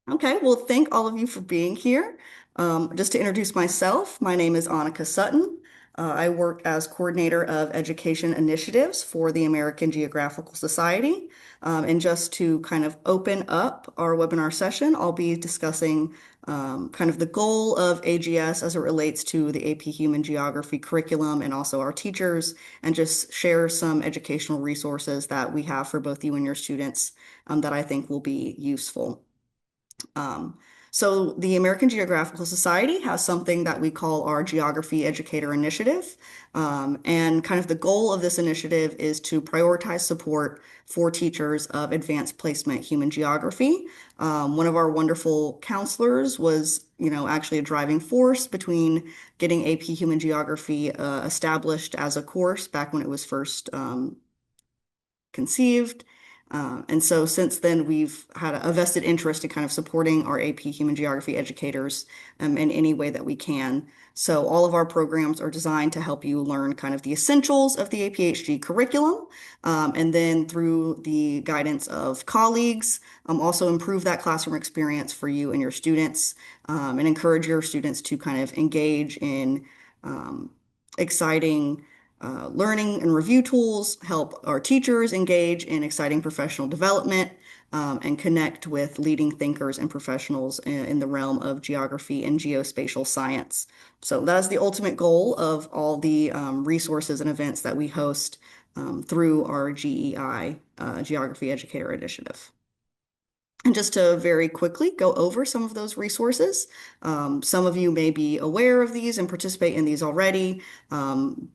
Okay, well, thank all of you for being here. Just to introduce myself, my name is Annika Sutton. I work as coordinator of education initiatives for the American Geographical Society. And just to kind of open up our webinar session, I'll be discussing kind of the goal of AGS as it relates to the AP Human Geography curriculum and also our teachers, and just share some educational resources that we have for both you and your students that I think will be useful. Um, so the American Geographical Society has something that we call our Geography Educator Initiative. And kind of the goal of this initiative is to prioritize support for teachers of advanced placement human geography. One of our wonderful counselors was, actually a driving force between getting AP Human Geography established as a course back when it was first conceived. And so since then, we've had a vested interest in kind of supporting our AP Human Geography educators in any way that we can. So all of our programs are designed to help you learn kind of the essentials of the APHG curriculum, and then through the guidance of colleagues, also improve that classroom experience for you and your students, and encourage your students to kind of engage in exciting learning and review tools, help our teachers engage in exciting professional development, and connect with leading thinkers and professionals in the realm of geography and geospatial science. So that is the ultimate goal of all the resources and events that we host through our GEI, Geography Educator Initiative. And just to very quickly go over some of those resources, some of you may be aware of these and participate in these already.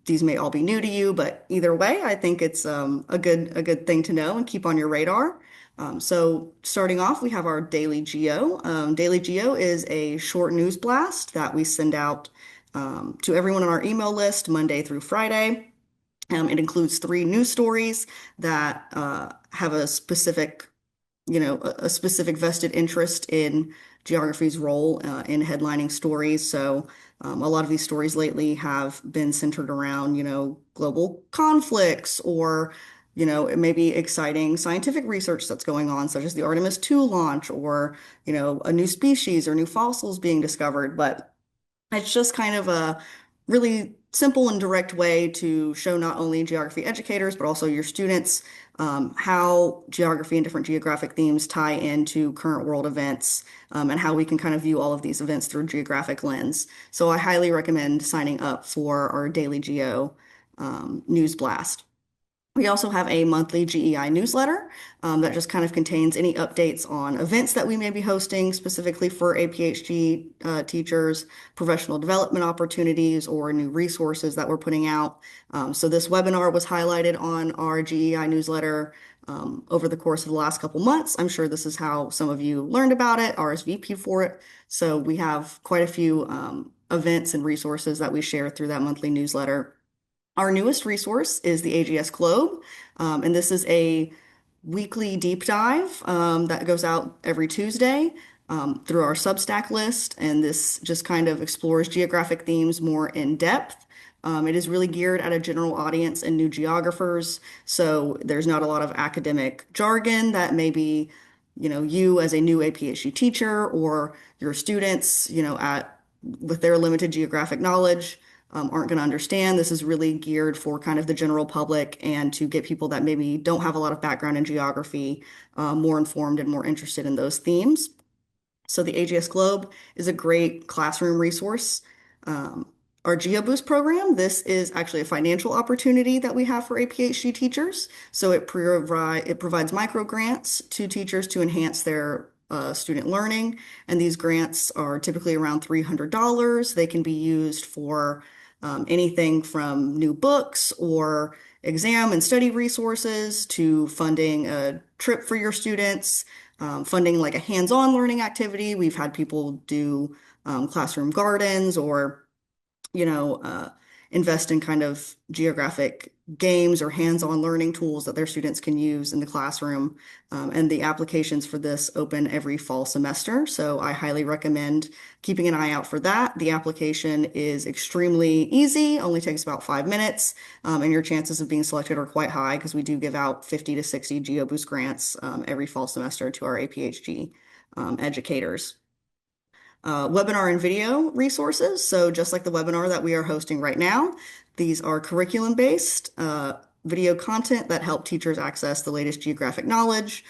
These may all be new to you, but either way, I think it's a good thing to know and keep on your radar. So starting off, we have our Daily Geo. Daily Geo is a short news blast that we send out to everyone on our email list Monday through Friday. It includes 3 news stories that have a specific a specific vested interest in geography's role in headlining stories. So a lot of these stories lately have been centered around, global conflicts or, maybe exciting scientific research that's going on, such as the Artemis 2 launch or, a new species or new fossils being discovered. But it's just kind of a really simple and direct way to show not only geography educators, but also your students, how geography and different geographic themes tie into current world events, and how we can kind of view all of these events through a geographic lens. So I highly recommend signing up for our Daily Geo news blast. We also have a monthly GEI newsletter that just kind of contains any updates on events that we may be hosting specifically for APHG teachers, professional development opportunities, or new resources that we're putting out. So this webinar was highlighted on our GEI newsletter over the course of the last couple months. I'm sure this is how some of you learned about it, RSVP for it. So we have quite a few events and resources that we share through that monthly newsletter. Our newest resource is the AGS Globe, and this is a weekly deep dive that goes out every Tuesday through our Substack list, and this just kind of explores geographic themes more in depth. It is really geared at a general audience and new geographers, so there's not a lot of academic jargon that maybe, you as a new APHD teacher or your students, at with their limited geographic knowledge aren't going to understand. This is really geared for kind of the general public and to get people that maybe don't have a lot of background in geography more informed and more interested in those themes. So the AGS Globe is a great classroom resource. Um, our GeoBoost program, this is actually a financial opportunity that we have for APHD teachers. So it provides micro grants to teachers to enhance their student learning. And these grants are typically around $300. They can be used for anything from new books or exam and study resources to funding a trip for your students, funding like a hands-on learning activity. We've had people do classroom gardens or you know, uh, invest in kind of geographic games or hands-on learning tools that their students can use in the classroom. And the applications for this open every fall semester. So I highly recommend keeping an eye out for that. The application is extremely easy, only takes about 5 minutes, and your chances of being selected are quite high because we do give out 50 to 60 GeoBoost grants every fall semester to our APHG educators. Webinar and video resources. So just like the webinar that we are hosting right now, these are curriculum-based video content that help teachers access the latest geographic knowledge,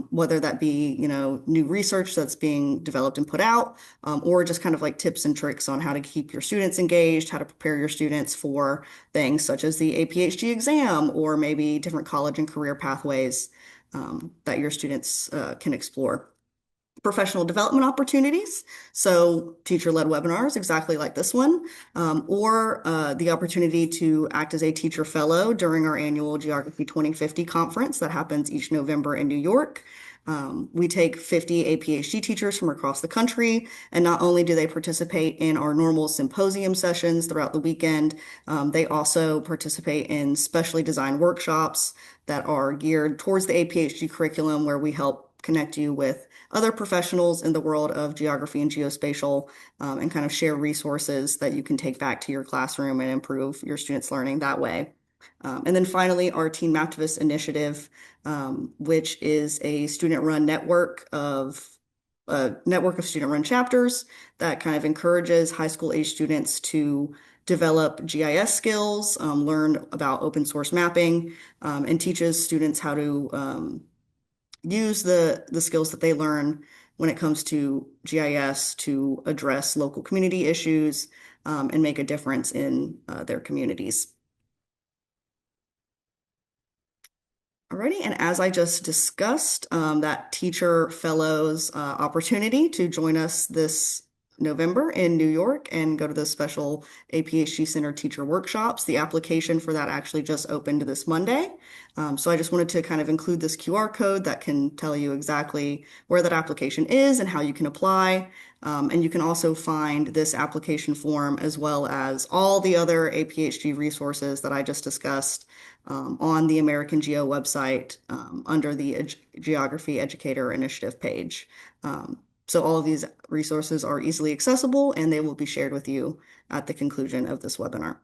whether that be, new research that's being developed and put out, or just kind of like tips and tricks on how to keep your students engaged, how to prepare your students for things such as the APHG exam, or maybe different college and career pathways that your students can explore. Professional development opportunities. So teacher-led webinars, exactly like this one, or the opportunity to act as a teacher fellow during our annual Geography 2050 conference that happens each November in New York. We take 50 APHG teachers from across the country, and not only do they participate in our normal symposium sessions throughout the weekend, they also participate in specially designed workshops that are geared towards the APHG curriculum, where we help connect you with other professionals in the world of geography and geospatial, and kind of share resources that you can take back to your classroom and improve your students' learning that way. And then finally, our Teen Maptivist initiative, which is a student-run network of student-run chapters that kind of encourages high school age students to develop GIS skills, learn about open source mapping, and teaches students how to use the skills that they learn when it comes to GIS to address local community issues, and make a difference in their communities. Alrighty, and as I just discussed, that teacher fellows opportunity to join us this November in New York and go to the special APHG Center teacher workshops. The application for that actually just opened this Monday. So I just wanted to kind of include this QR code that can tell you exactly where that application is and how you can apply. And you can also find this application form as well as all the other APHG resources that I just discussed on the American Geo website under the Geography Educator Initiative page. So all of these resources are easily accessible, and they will be shared with you at the conclusion of this webinar.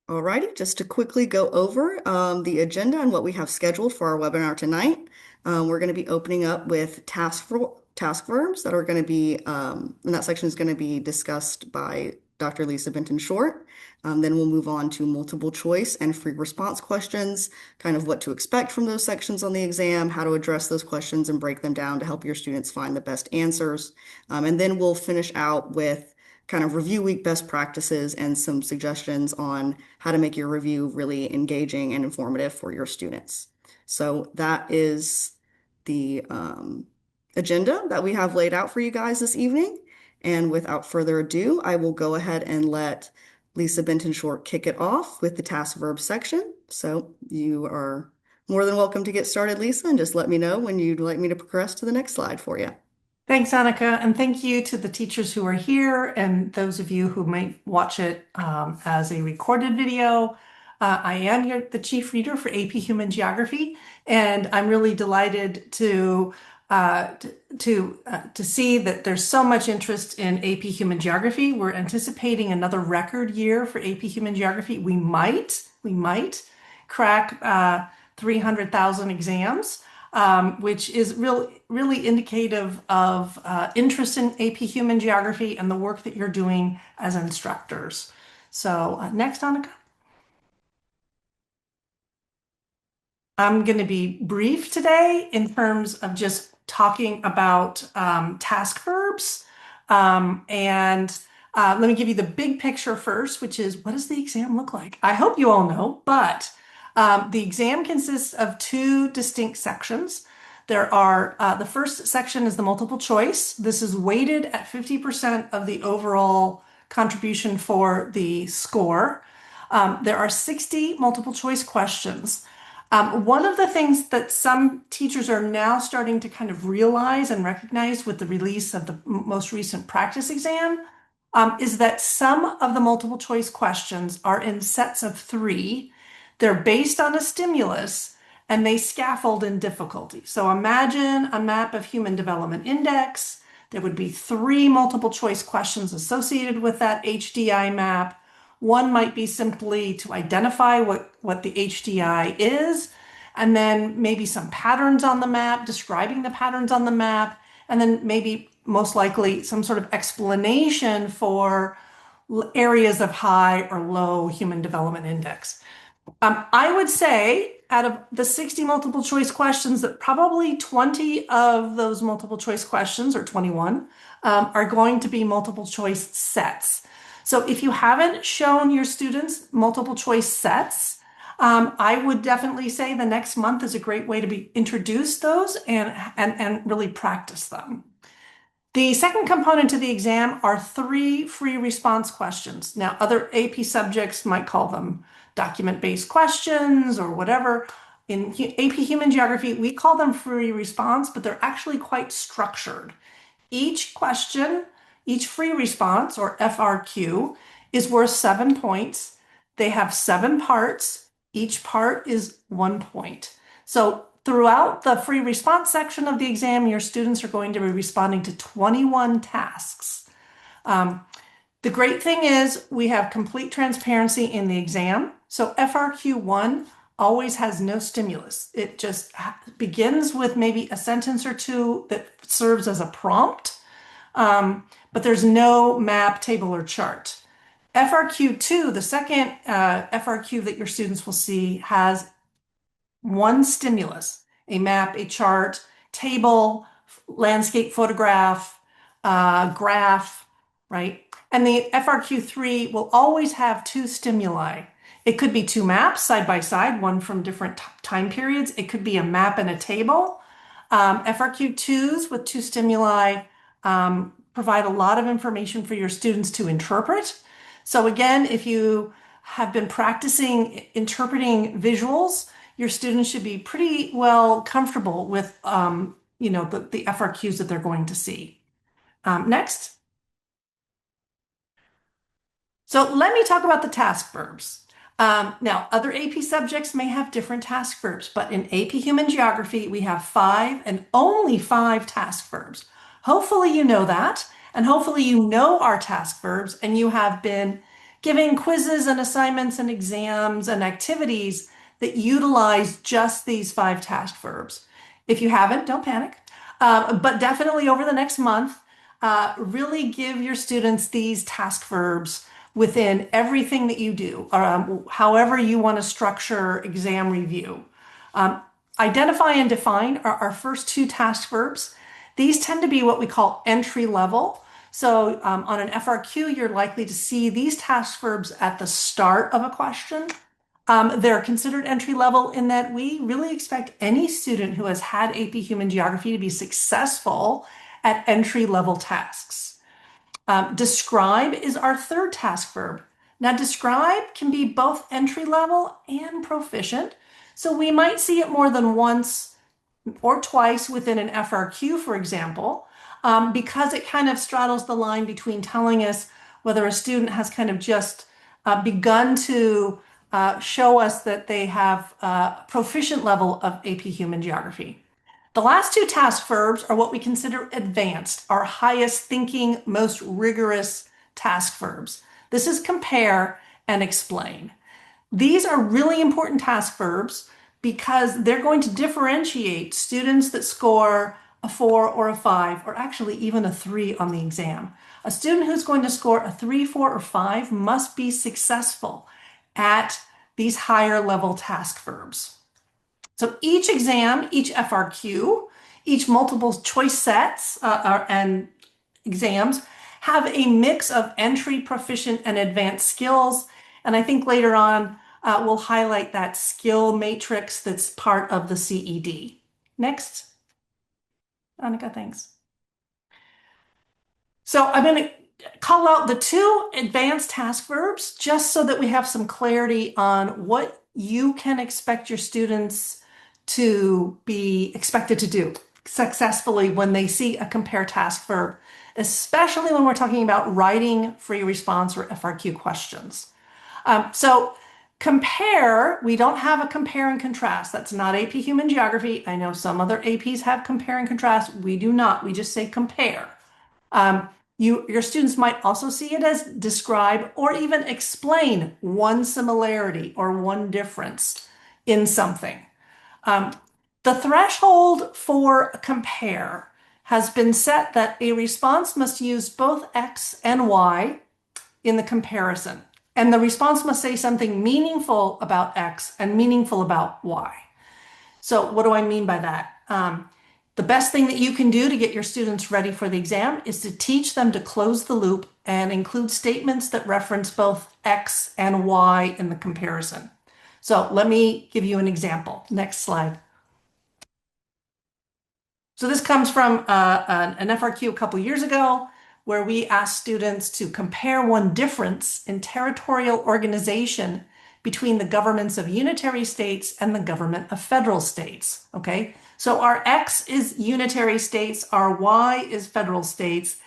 Alrighty, just to quickly go over the agenda and what we have scheduled for our webinar tonight. We're going to be opening up with task verbs that are going to be, and that section is going to be discussed by Dr. Lisa Benton-Short. Then we'll move on to multiple choice and free response questions, kind of what to expect from those sections on the exam, how to address those questions and break them down to help your students find the best answers. And then we'll finish out with kind of review week best practices and some suggestions on how to make your review really engaging and informative for your students. So that is the agenda that we have laid out for you guys this evening. And without further ado, I will go ahead and let Lisa Benton-Short kick it off with the task verb section. So you are more than welcome to get started, Lisa, and just let me know when you'd like me to progress to the next slide for you. Thanks, Annika, and thank you to the teachers who are here and those of you who might watch it as a recorded video. I am here, the chief reader for AP Human Geography, and I'm really delighted to see that there's so much interest in AP Human Geography. We're anticipating another record year for AP Human Geography. We might crack 300,000 exams. Which is really indicative of interest in AP Human Geography and the work that you're doing as instructors. So next, Annika. I'm going to be brief today in terms of just talking about task verbs. Let me give you the big picture first, which is what does the exam look like? I hope you all know, but the exam consists of two distinct sections. There are, the first section is the multiple choice. This is weighted at 50% of the overall contribution for the score. There are 60 multiple choice questions. One of the things that some teachers are now starting to kind of realize and recognize with the release of the most recent practice exam is that some of the multiple choice questions are in sets of 3. They're based on a stimulus and they scaffold in difficulty. So imagine a map of Human Development Index. There would be 3 multiple choice questions associated with that HDI map. One might be simply to identify what the HDI is. and then maybe some patterns on the map, describing the patterns on the map, and then maybe most likely some sort of explanation for areas of high or low human development index. I would say out of the 60 multiple choice questions that probably 20 of those multiple choice questions, or 21, are going to be multiple choice sets. So if you haven't shown your students multiple choice sets, I would definitely say the next month is a great way to be introduce those and really practice them. The second component to the exam are 3 free response questions. Now, other AP subjects might call them document-based questions or whatever. In AP Human Geography, we call them free response, but they're actually quite structured. Each question, each free response, or FRQ, is worth 7 points. They have 7 parts. Each part is 1 point. So throughout the free response section of the exam, your students are going to be responding to 21 tasks. The great thing is we have complete transparency in the exam. So FRQ1 always has no stimulus. It just begins with maybe a sentence or two that serves as a prompt, but there's no map, table, or chart. FRQ2, the second FRQ that your students will see, has one stimulus, a map, a chart, table, landscape photograph, graph, right? And the FRQ3 will always have 2 stimuli. It could be 2 maps side by side, one from different time periods. It could be a map and a table. FRQ2s with 2 stimuli provide a lot of information for your students to interpret. So again, if you have been practicing interpreting visuals, your students should be pretty well comfortable with the FRQs that they're going to see. Next. So let me talk about the task verbs. Now, other AP subjects may have different task verbs, but in AP Human Geography, we have 5 and only 5 task verbs. Hopefully you know that, and hopefully you know our task verbs, and you have been giving quizzes and assignments and exams and activities that utilize just these 5 task verbs. If you haven't, don't panic, but definitely over the next month, really give your students these task verbs within everything that you do, however you want to structure exam review. Identify and define are our first 2 task verbs. These tend to be what we call entry level. So on an FRQ, you're likely to see these task verbs at the start of a question. They're considered entry level in that we really expect any student who has had AP Human Geography to be successful at entry level tasks. Describe is our third task verb. Now, describe can be both entry level and proficient. So we might see it more than once or twice within an FRQ, for example, because it kind of straddles the line between telling us whether a student has kind of just begun to show us that they have a proficient level of AP Human Geography. The last 2 task verbs are what we consider advanced, our highest thinking, most rigorous task verbs. This is compare and explain. These are really important task verbs because they're going to differentiate students that score a 4 or a 5, or actually even a 3 on the exam. A student who's going to score a 3, 4, or 5 must be successful at these higher level task verbs. So each exam, each FRQ, each multiple choice sets and exams have a mix of entry, proficient, and advanced skills. And I think later on, we'll highlight that skill matrix that's part of the CED. Next. Annika, thanks. So I'm going to call out the 2 advanced task verbs just so that we have some clarity on what you can expect your students to be expected to do successfully when they see a compare task verb, especially when we're talking about writing free response or FRQ questions. So compare, we don't have a compare and contrast. That's not AP Human Geography. I know some other APs have compare and contrast. We do not. We just say compare. Your students might also see it as describe or even explain one similarity or one difference in something. Um, the threshold for compare has been set that a response must use both X and Y in the comparison. And the response must say something meaningful about X and meaningful about Y. So what do I mean by that? The best thing that you can do to get your students ready for the exam is to teach them to close the loop and include statements that reference both X and Y in the comparison. So let me give you an example. Next slide. So this comes from an FRQ a couple years ago, where we asked students to compare one difference in territorial organization between the governments of unitary states and the government of federal states. Okay, so our X is unitary states, our Y is federal states.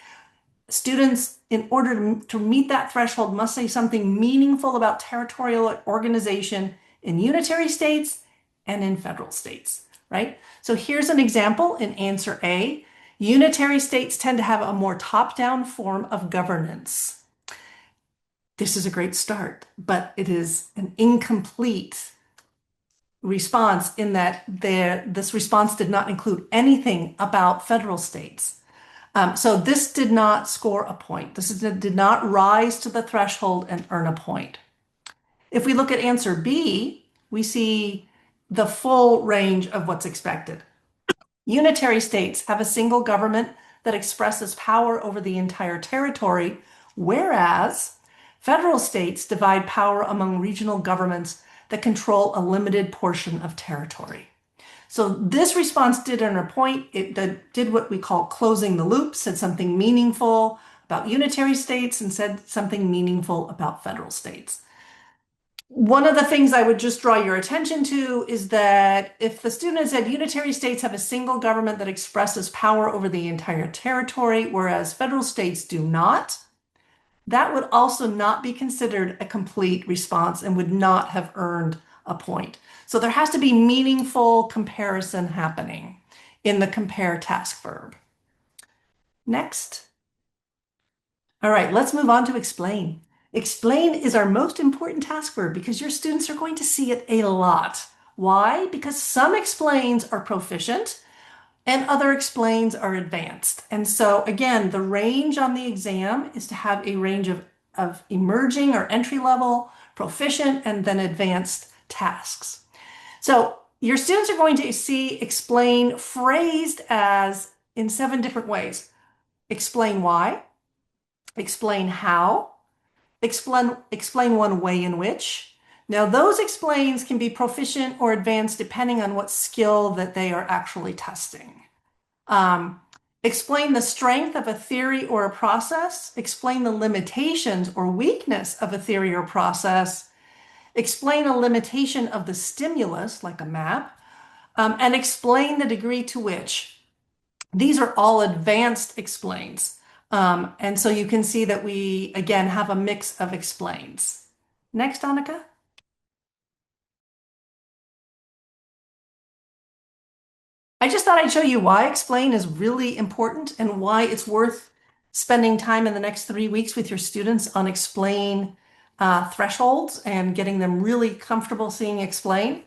Students, in order to meet that threshold, must say something meaningful about territorial organization in unitary states and in federal states, right? So here's an example in answer A. Unitary states tend to have a more top-down form of governance. This is a great start, but it is an incomplete response in that this response did not include anything about federal states. So this did not score a point. This did not rise to the threshold and earn a point. If we look at answer B, we see the full range of what's expected. Unitary states have a single government that expresses power over the entire territory, whereas federal states divide power among regional governments that control a limited portion of territory. So this response did earn a point. It did what we call closing the loop, said something meaningful about unitary states and said something meaningful about federal states. One of the things I would just draw your attention to is that if the student had said unitary states have a single government that expresses power over the entire territory, whereas federal states do not, that would also not be considered a complete response and would not have earned a point. So there has to be meaningful comparison happening in the compare task verb. Next. All right, let's move on to explain. Explain is our most important task verb because your students are going to see it a lot. Why? Because some explains are proficient and other explains are advanced. And so again, the range on the exam is to have a range of emerging or entry level, proficient, and then advanced tasks. So your students are going to see explain phrased as in 7 different ways. Explain why, explain how, explain one way in which. Now those explains can be proficient or advanced depending on what skill that they are actually testing. Explain the strength of a theory or a process, explain the limitations or weakness of a theory or process, explain a limitation of the stimulus, like a map, and explain the degree to which. These are all advanced explains. And so you can see that we, again, have a mix of explains. Next, Annika. I just thought I'd show you why explain is really important and why it's worth spending time in the next 3 weeks with your students on explain thresholds and getting them really comfortable seeing explain.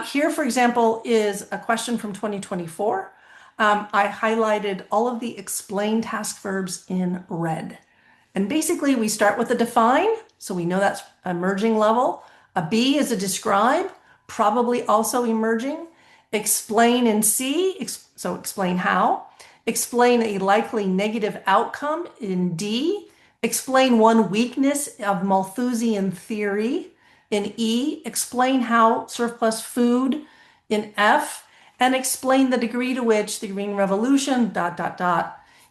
Here, for example, is a question from 2024. I highlighted all of the explain task verbs in red. And basically, we start with a define, so we know that's emerging level. A B is a describe, probably also emerging. Explain in C, so explain how. Explain a likely negative outcome in D. Explain one weakness of Malthusian theory in E. Explain how surplus food in F. And explain the degree to which the Green Revolution, ...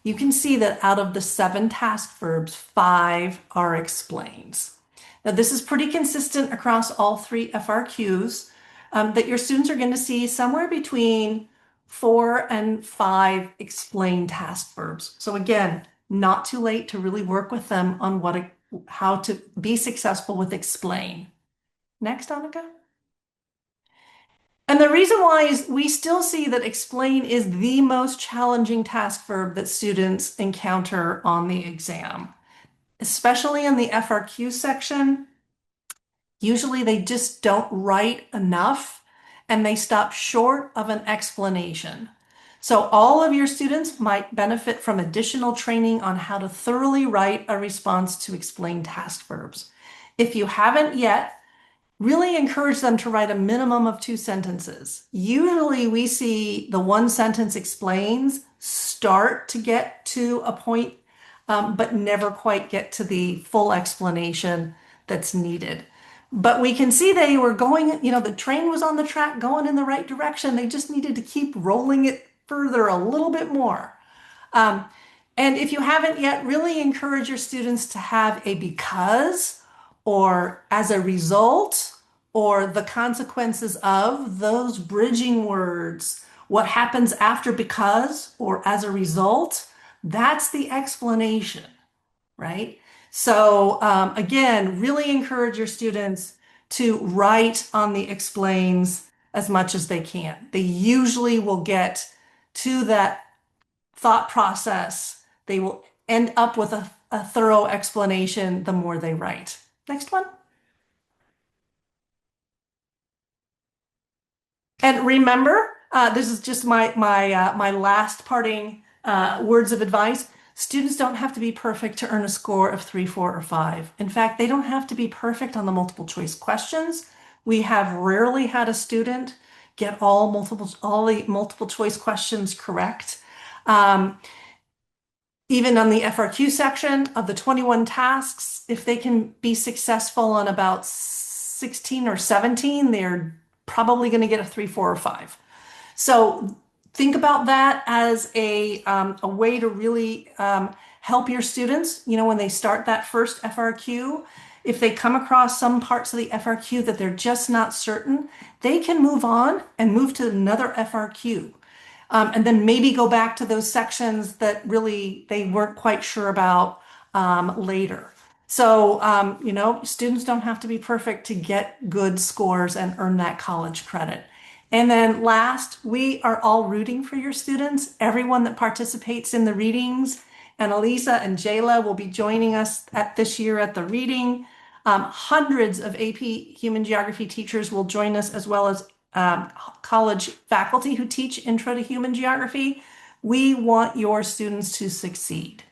You can see that out of the 7 task verbs, 5 are explains. Now, this is pretty consistent across all 3 FRQs, that your students are going to see somewhere between 4 and 5 explain task verbs. So again, not too late to really work with them on how to be successful with explain. Next, Annika. And the reason why is we still see that explain is the most challenging task verb that students encounter on the exam, especially in the FRQ section. Usually they just don't write enough. and they stop short of an explanation. So all of your students might benefit from additional training on how to thoroughly write a response to explain task verbs. If you haven't yet, really encourage them to write a minimum of 2 sentences. Usually we see the one sentence explains start to get to a point, but never quite get to the full explanation that's needed. But we can see they were going, the train was on the track going in the right direction. They just needed to keep rolling it further a little bit more. Um, and if you haven't yet, really encourage your students to have a because or as a result or the consequences of those bridging words. What happens after because or as a result, that's the explanation, right? So again, really encourage your students to write on the explains as much as they can. They usually will get to that thought process. They will end up with a thorough explanation the more they write. Next one. And remember, this is just my last parting words of advice. Students don't have to be perfect to earn a score of 3, 4, or 5. In fact, they don't have to be perfect on the multiple choice questions. We have rarely had a student get all the multiple choice questions correct. Um, Even on the FRQ section of the 21 tasks, if they can be successful on about 16 or 17, they're probably going to get a 3, 4, or 5. So think about that as a way to really help your students, when they start that first FRQ. If they come across some parts of the FRQ that they're just not certain, they can move on and move to another FRQ. And then maybe go back to those sections that really they weren't quite sure about later. So, students don't have to be perfect to get good scores and earn that college credit. And then last, we are all rooting for your students, everyone that participates in the readings. And Elisa and Jaela will be joining us at this year at the reading. Hundreds of AP Human Geography teachers will join us, as well as college faculty who teach Intro to Human Geography. We want your students to succeed.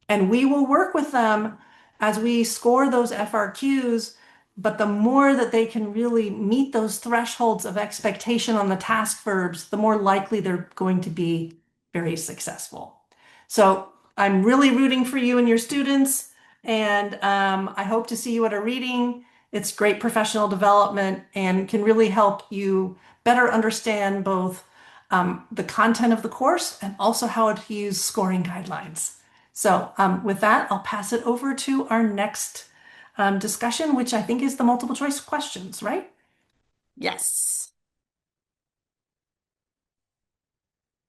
And we will work with them as we score those FRQs. But the more that they can really meet those thresholds of expectation on the task verbs, the more likely they're going to be very successful. So I'm really rooting for you and your students, and I hope to see you at a reading. It's great professional development and can really help you better understand both the content of the course and also how to use scoring guidelines. So with that, I'll pass it over to our next discussion, which I think is the multiple choice questions, right? Yes.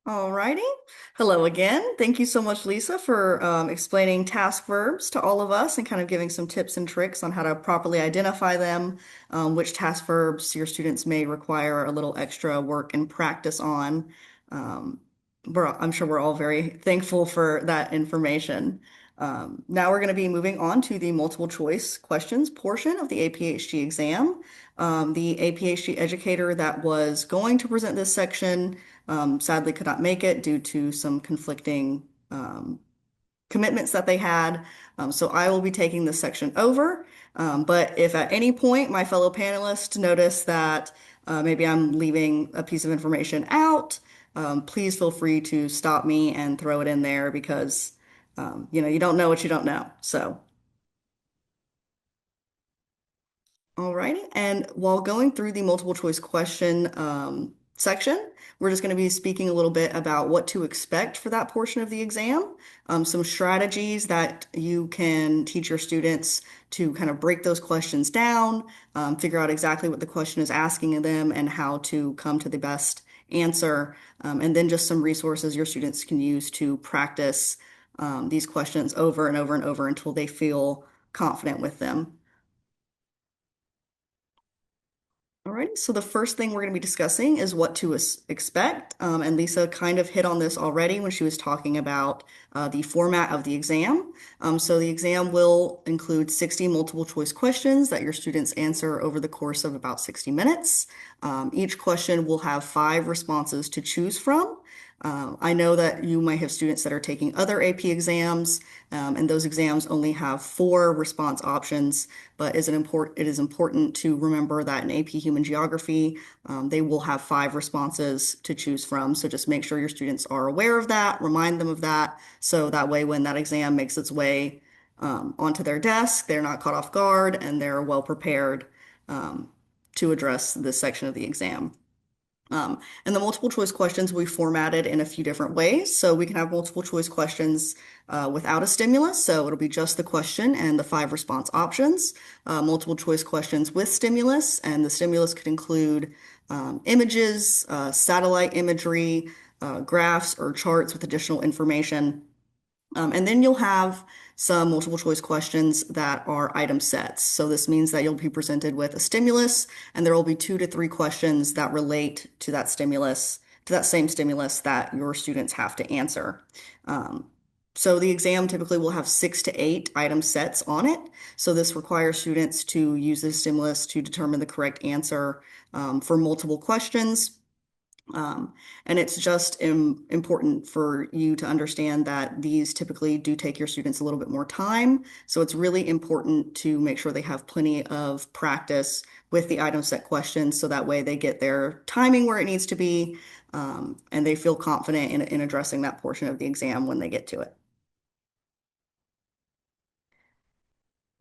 Alrighty. Hello again. Thank you so much, Lisa, for explaining task verbs to all of us and kind of giving some tips and tricks on how to properly identify them, which task verbs your students may require a little extra work and practice on. Um, I'm sure we're all very thankful for that information. Now we're going to be moving on to the multiple choice questions portion of the APHG exam. The APHG educator that was going to present this section sadly could not make it due to some conflicting commitments that they had. So I will be taking this section over. But if at any point my fellow panelists notice that maybe I'm leaving a piece of information out, please feel free to stop me and throw it in there because you don't know what you don't know. So alrighty, and while going through the multiple choice question section, we're just going to be speaking a little bit about what to expect for that portion of the exam, some strategies that you can teach your students to kind of break those questions down, figure out exactly what the question is asking of them and how to come to the best answer, and then just some resources your students can use to practice these questions over and over and over until they feel confident with them. Alrighty, so the first thing we're going to be discussing is what to expect. And Lisa kind of hit on this already when she was talking about the format of the exam. So the exam will include 60 multiple choice questions that your students answer over the course of about 60 minutes. Each question will have 5 responses to choose from. I know that you might have students that are taking other AP exams, and those exams only have 4 response options, but it is important to remember that in AP Human Geography, they will have 5 responses to choose from. So just make sure your students are aware of that, remind them of that, so that way when that exam makes its way onto their desk, they're not caught off guard and they're well prepared um, to address this section of the exam. And the multiple choice questions will be formatted in a few different ways. So we can have multiple choice questions without a stimulus. So it'll be just the question and the 5 response options. Multiple choice questions with stimulus, and the stimulus could include images, satellite imagery, graphs or charts with additional information. And then you'll have some multiple choice questions that are item sets. So this means that you'll be presented with a stimulus, and there will be 2 to 3 questions that relate to that stimulus, to that same stimulus that your students have to answer. Um, so the exam typically will have 6 to 8 item sets on it. So this requires students to use the stimulus to determine the correct answer for multiple questions. Um, and it's just important for you to understand that these typically do take your students a little bit more time. So it's really important to make sure they have plenty of practice with the item set questions so that way they get their timing where it needs to be, and they feel confident in addressing that portion of the exam when they get to it.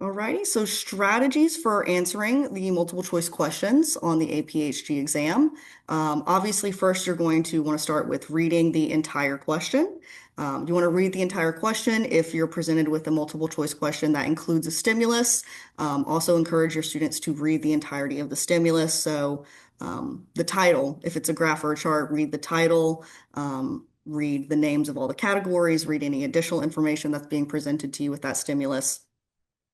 Alrighty, so strategies for answering the multiple choice questions on the APHG exam. Obviously, first you're going to want to start with reading the entire question. You want to read the entire question if you're presented with a multiple choice question that includes a stimulus. Also encourage your students to read the entirety of the stimulus. So the title, if it's a graph or a chart, read the title, read the names of all the categories, read any additional information that's being presented to you with that stimulus.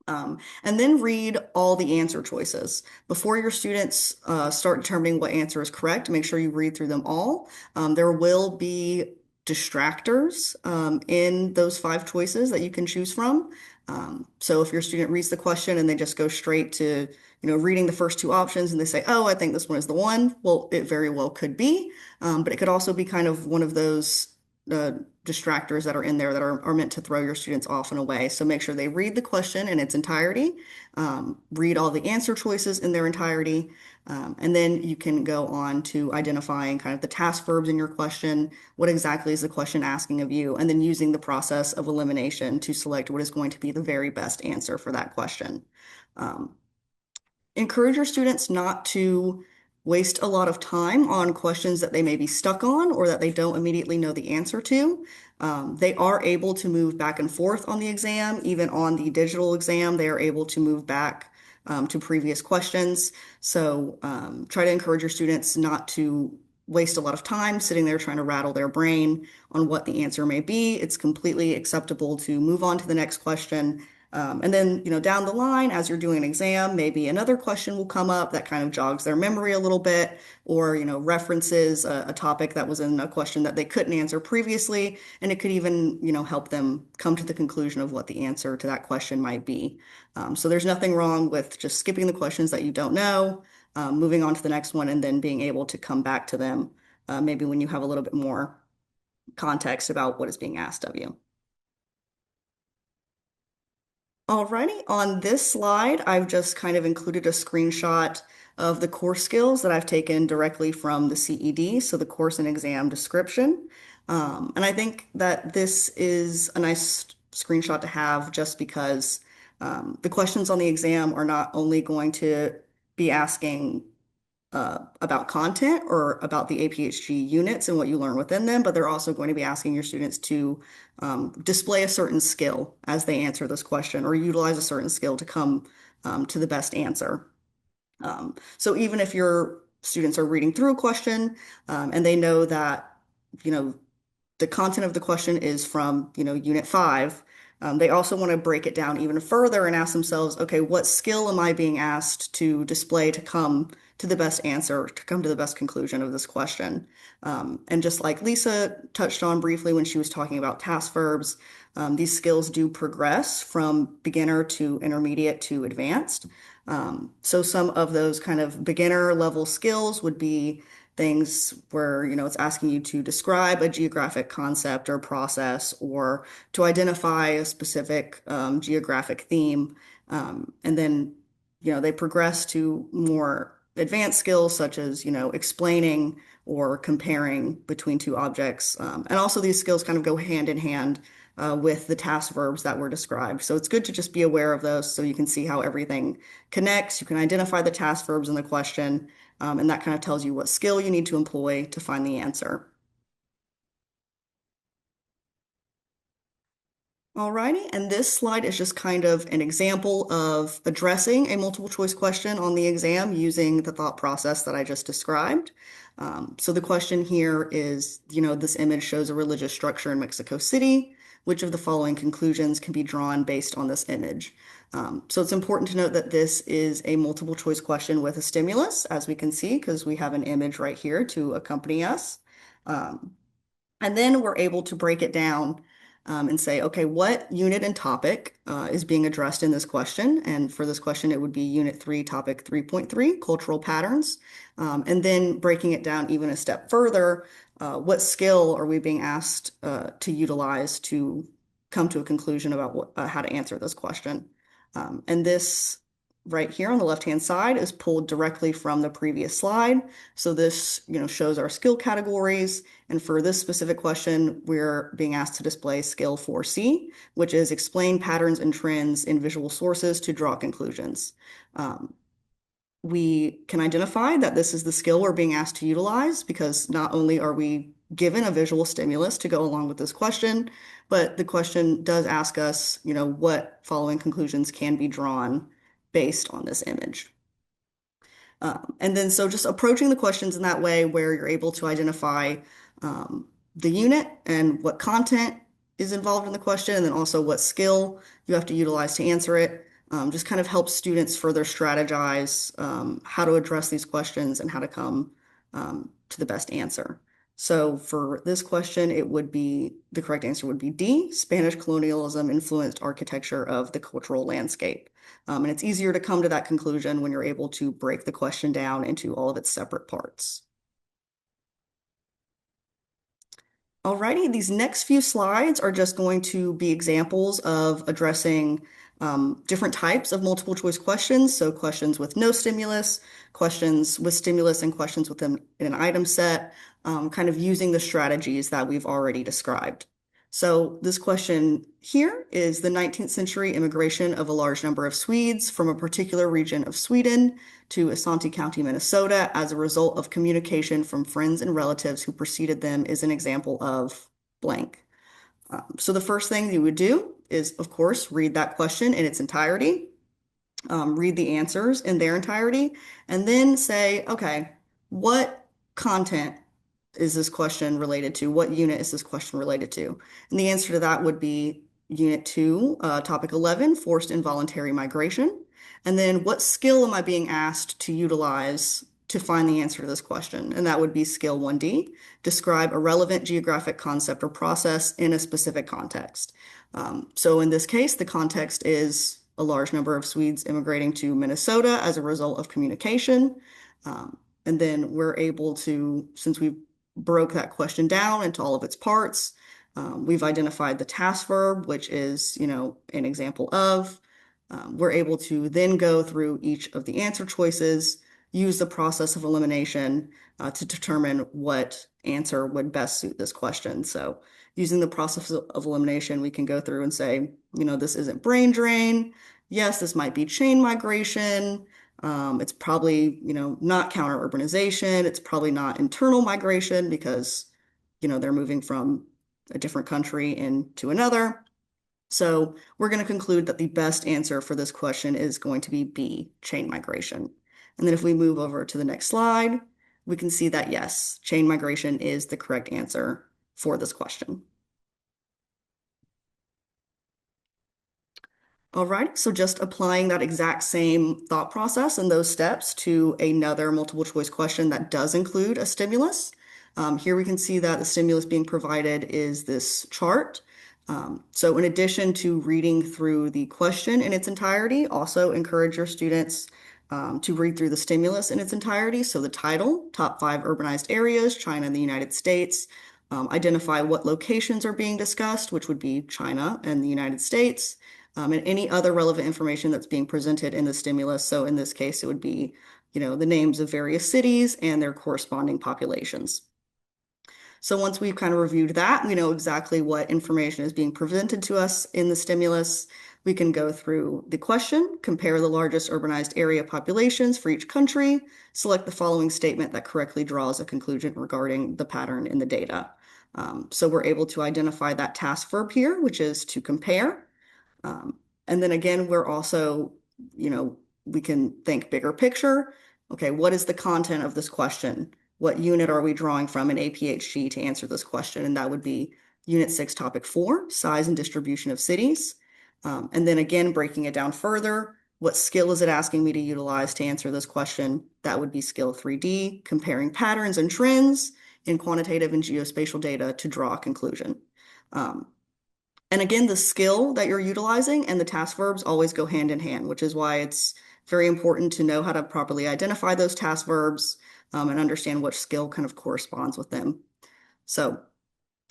And then read all the answer choices. Before your students start determining what answer is correct, make sure you read through them all. There will be distractors in those 5 choices that you can choose from. So if your student reads the question and they just go straight to, reading the first 2 options and they say, oh, I think this one is the one, well, it very well could be. But it could also be kind of one of those uh, distractors that are in there that are meant to throw your students off and away. So make sure they read the question in its entirety, read all the answer choices in their entirety, and then you can go on to identifying kind of the task verbs in your question, what exactly is the question asking of you, and then using the process of elimination to select what is going to be the very best answer for that question. Um, Encourage your students not to waste a lot of time on questions that they may be stuck on or that they don't immediately know the answer to. They are able to move back and forth on the exam. Even on the digital exam, they are able to move back to previous questions. So try to encourage your students not to waste a lot of time sitting there trying to rattle their brain on what the answer may be. It's completely acceptable to move on to the next question, and then, down the line, as you're doing an exam, maybe another question will come up that kind of jogs their memory a little bit, or, references a topic that was in a question that they couldn't answer previously. And it could even, help them come to the conclusion of what the answer to that question might be. So there's nothing wrong with just skipping the questions that you don't know, moving on to the next one, and then being able to come back to them, maybe when you have a little bit more context about what is being asked of you. Alrighty, on this slide, I've just kind of included a screenshot of the course skills that I've taken directly from the CED, so the course and exam description. And I think that this is a nice screenshot to have just because the questions on the exam are not only going to be asking about content or about the APHG units and what you learn within them, but they're also going to be asking your students to display a certain skill as they answer this question or utilize a certain skill to come to the best answer. So even if your students are reading through a question and they know that, you know, the content of the question is from, unit 5. They also want to break it down even further and ask themselves, okay, what skill am I being asked to display to come to the best answer, to come to the best conclusion of this question. And just like Lisa touched on briefly when she was talking about task verbs, these skills do progress from beginner to intermediate to advanced. So some of those kind of beginner level skills would be things where, it's asking you to describe a geographic concept or process or to identify a specific geographic theme. And then, they progress to more advanced skills such as, explaining or comparing between two objects. And also these skills kind of go hand in hand with the task verbs that were described. So it's good to just be aware of those so you can see how everything connects. You can identify the task verbs in the question, and that kind of tells you what skill you need to employ to find the answer. Alrighty, and this slide is just kind of an example of addressing a multiple choice question on the exam using the thought process that I just described. So the question here is, this image shows a religious structure in Mexico City. Which of the following conclusions can be drawn based on this image? So it's important to note that this is a multiple choice question with a stimulus, as we can see, because we have an image right here to accompany us. Um, and then we're able to break it down and say, okay, what unit and topic is being addressed in this question? And for this question, it would be Unit 3, Topic 3.3, Cultural Patterns. And then breaking it down even a step further, what skill are we being asked to utilize to come to a conclusion about how to answer this question? And this right here on the left-hand side is pulled directly from the previous slide. So this, shows our skill categories. And for this specific question, we're being asked to display skill 4C, which is explain patterns and trends in visual sources to draw conclusions. We can identify that this is the skill we're being asked to utilize because not only are we given a visual stimulus to go along with this question, but the question does ask us, what following conclusions can be drawn based on this image. And then so just approaching the questions in that way where you're able to identify the unit and what content is involved in the question, and then also what skill you have to utilize to answer it. Just kind of helps students further strategize how to address these questions and how to come to the best answer. So for this question, the correct answer would be D, Spanish colonialism influenced architecture of the cultural landscape. And it's easier to come to that conclusion when you're able to break the question down into all of its separate parts. Alrighty, these next few slides are just going to be examples of addressing different types of multiple choice questions. So questions with no stimulus, questions with stimulus, and questions with an item set, kind of using the strategies that we've already described. So this question here is the 19th century immigration of a large number of Swedes from a particular region of Sweden to Asante County, Minnesota, as a result of communication from friends and relatives who preceded them is an example of blank. So the first thing you would do is, of course, read that question in its entirety, read the answers in their entirety, and then say, okay, what content is this question related to? What unit is this question related to? And the answer to that would be Unit 2, Topic 11, Forced Involuntary Migration. And then what skill am I being asked to utilize to find the answer to this question? And that would be Skill 1D, describe a relevant geographic concept or process in a specific context. So in this case, the context is a large number of Swedes immigrating to Minnesota as a result of communication. And then we're able to, since we broke that question down into all of its parts, we've identified the task verb, which is, an example of. We're able to then go through each of the answer choices, use the process of elimination to determine what answer would best suit this question. So using the process of elimination, we can go through and say, this isn't brain drain. Yes, this might be chain migration. It's probably, not counter urbanization. It's probably not internal migration because, they're moving from a different country into another. So we're going to conclude that the best answer for this question is going to be B, chain migration. And then if we move over to the next slide, we can see that yes, chain migration is the correct answer for this question. All right, so just applying that exact same thought process and those steps to another multiple choice question that does include a stimulus. Here we can see that the stimulus being provided is this chart. So in addition to reading through the question in its entirety, also encourage your students to read through the stimulus in its entirety. So the title, Top 5 Urbanized Areas, China and the United States. Identify what locations are being discussed, which would be China and the United States, and any other relevant information that's being presented in the stimulus. So in this case, it would be, the names of various cities and their corresponding populations. So once we've kind of reviewed that, we know exactly what information is being presented to us in the stimulus. We can go through the question, compare the largest urbanized area populations for each country, select the following statement that correctly draws a conclusion regarding the pattern in the data. So we're able to identify that task verb here, which is to compare. Um, and then again, we're also, we can think bigger picture. Okay, what is the content of this question? What unit are we drawing from in APHG to answer this question? And that would be Unit 6, Topic 4, Size and Distribution of Cities. And then again, breaking it down further, what skill is it asking me to utilize to answer this question? That would be Skill 3D, comparing patterns and trends in quantitative and geospatial data to draw a conclusion. And again, the skill that you're utilizing and the task verbs always go hand in hand, which is why it's very important to know how to properly identify those task verbs and understand which skill kind of corresponds with them. So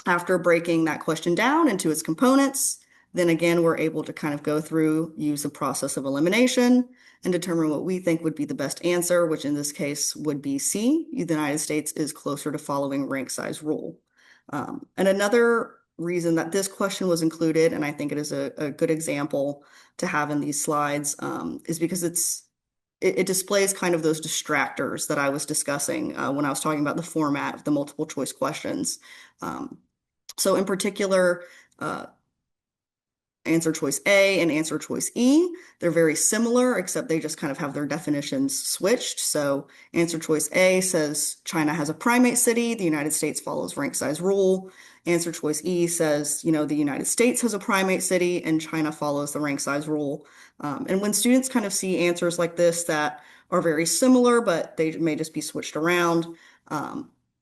after breaking that question down into its components, then again, we're able to kind of go through, use the process of elimination, and determine what we think would be the best answer, which in this case would be C. The United States is closer to following rank size rule. And another reason that this question was included, and I think it is a good example to have in these slides, is because it displays kind of those distractors that I was discussing when I was talking about the format of the multiple choice questions. So in particular, answer choice A and answer choice E, they're very similar, except they just kind of have their definitions switched. So answer choice A says China has a primate city, the United States follows rank size rule. Answer choice E says, the United States has a primate city and China follows the rank size rule. And when students kind of see answers like this that are very similar, but they may just be switched around,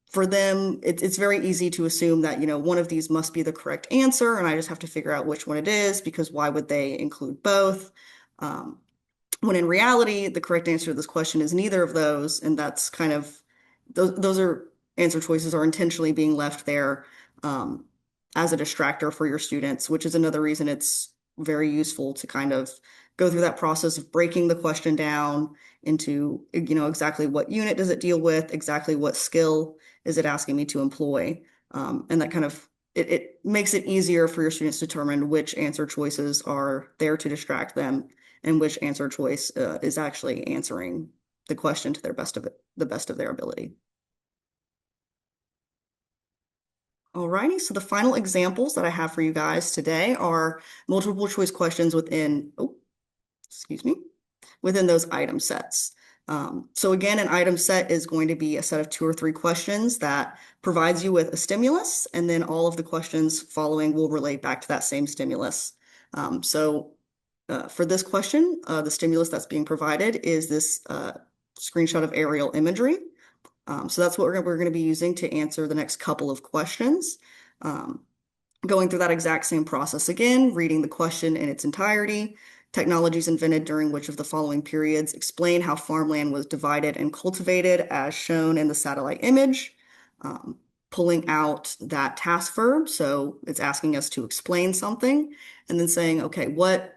for them, it's very easy to assume that, one of these must be the correct answer, and I just have to figure out which one it is, because why would they include both? When in reality, the correct answer to this question is neither of those, and that's kind of, those are answer choices are intentionally being left there as a distractor for your students, which is another reason it's very useful to kind of go through that process of breaking the question down into, exactly what unit does it deal with, exactly what skill is it asking me to employ? And that kind of, it makes it easier for your students to determine which answer choices are there to distract them and which answer choice is actually answering the question to the best of their ability. Alrighty, so the final examples that I have for you guys today are multiple choice questions within those item sets. So again, an item set is going to be a set of 2 or 3 questions that provides you with a stimulus, and then all of the questions following will relate back to that same stimulus. For this question, the stimulus that's being provided is this screenshot of aerial imagery. So that's what we're going to be using to answer the next couple of questions. Going through that exact same process again, reading the question in its entirety. Technologies invented during which of the following periods explain how farmland was divided and cultivated as shown in the satellite image. Pulling out that task verb, so it's asking us to explain something, and then saying, okay, what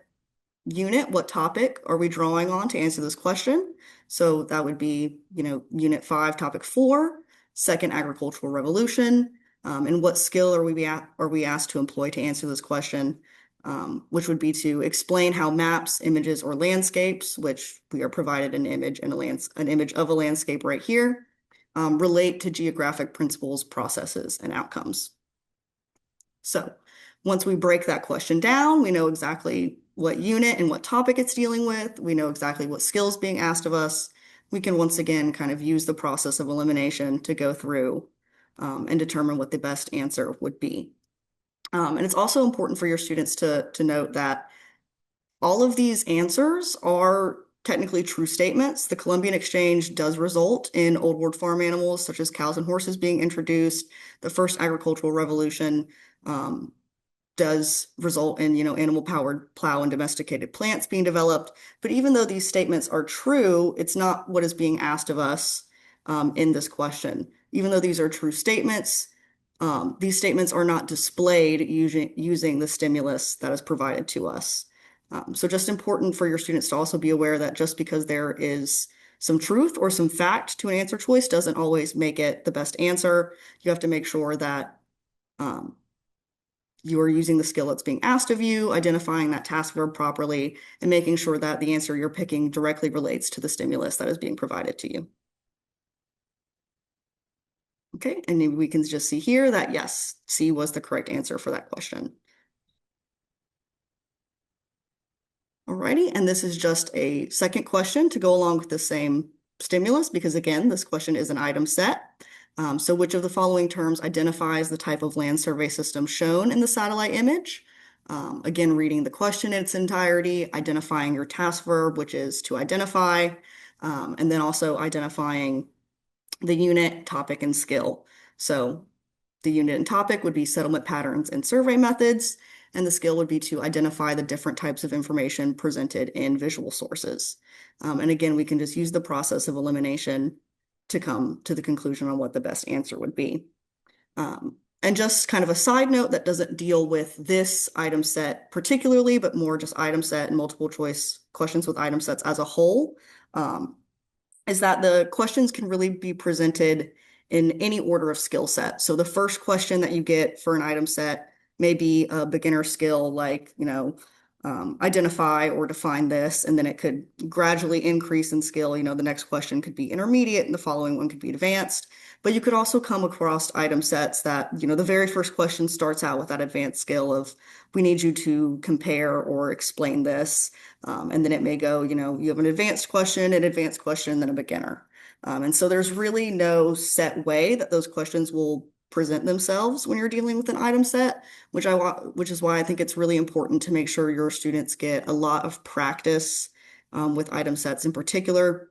unit, what topic are we drawing on to answer this question? So that would be, Unit 5, Topic 4, Second Agricultural Revolution, and what skill are we asked to employ to answer this question? Which would be to explain how maps, images, or landscapes, which we are provided an image and an image of a landscape right here, relate to geographic principles, processes, and outcomes. So once we break that question down, we know exactly what unit and what topic it's dealing with. We know exactly what skills being asked of us. We can once again kind of use the process of elimination to go through and determine what the best answer would be. And it's also important for your students to note that all of these answers are technically true statements. The Columbian Exchange does result in old world farm animals such as cows and horses being introduced. The first agricultural revolution um, does result in, animal-powered plow and domesticated plants being developed. But even though these statements are true, it's not what is being asked of us in this question. Even though these are true statements, these statements are not displayed using the stimulus that is provided to us. So just important for your students to also be aware that just because there is some truth or some fact to an answer choice doesn't always make it the best answer. You have to make sure that um, you are using the skill that's being asked of you, identifying that task verb properly, and making sure that the answer you're picking directly relates to the stimulus that is being provided to you. Okay, and maybe we can just see here that yes, C was the correct answer for that question. Alrighty, and this is just a second question to go along with the same stimulus because again, this question is an item set. So which of the following terms identifies the type of land survey system shown in the satellite image? Again, reading the question in its entirety, identifying your task verb, which is to identify, and then also identifying the unit, topic, and skill. So the unit and topic would be settlement patterns and survey methods, and the skill would be to identify the different types of information presented in visual sources. And again, we can just use the process of elimination to come to the conclusion on what the best answer would be. And just kind of a side note that doesn't deal with this item set particularly, but more just item set and multiple choice questions with item sets as a whole. Is that the questions can really be presented in any order of skill set. So the first question that you get for an item set may be a beginner skill like, identify or define this, and then it could gradually increase in skill. The next question could be intermediate and the following one could be advanced. But you could also come across item sets that, the very first question starts out with that advanced skill of, we need you to compare or explain this. And then it may go, you have an advanced question, an advanced question, then a beginner. And so there's really no set way that those questions will present themselves when you're dealing with an item set, which is why I think it's really important to make sure your students get a lot of practice with item sets in particular,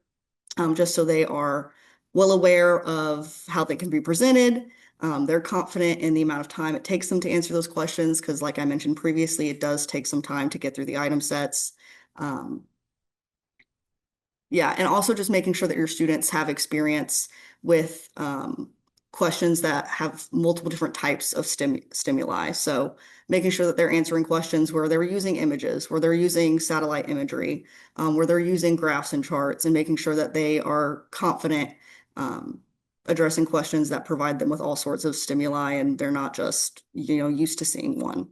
just so they are well aware of how they can be presented. They're confident in the amount of time it takes them to answer those questions, because like I mentioned previously, it does take some time to get through the item sets. Yeah, and also just making sure that your students have experience with questions that have multiple different types of stimuli. So making sure that they're answering questions where they're using images, where they're using satellite imagery, where they're using graphs and charts, and making sure that they are confident addressing questions that provide them with all sorts of stimuli and they're not just, used to seeing one.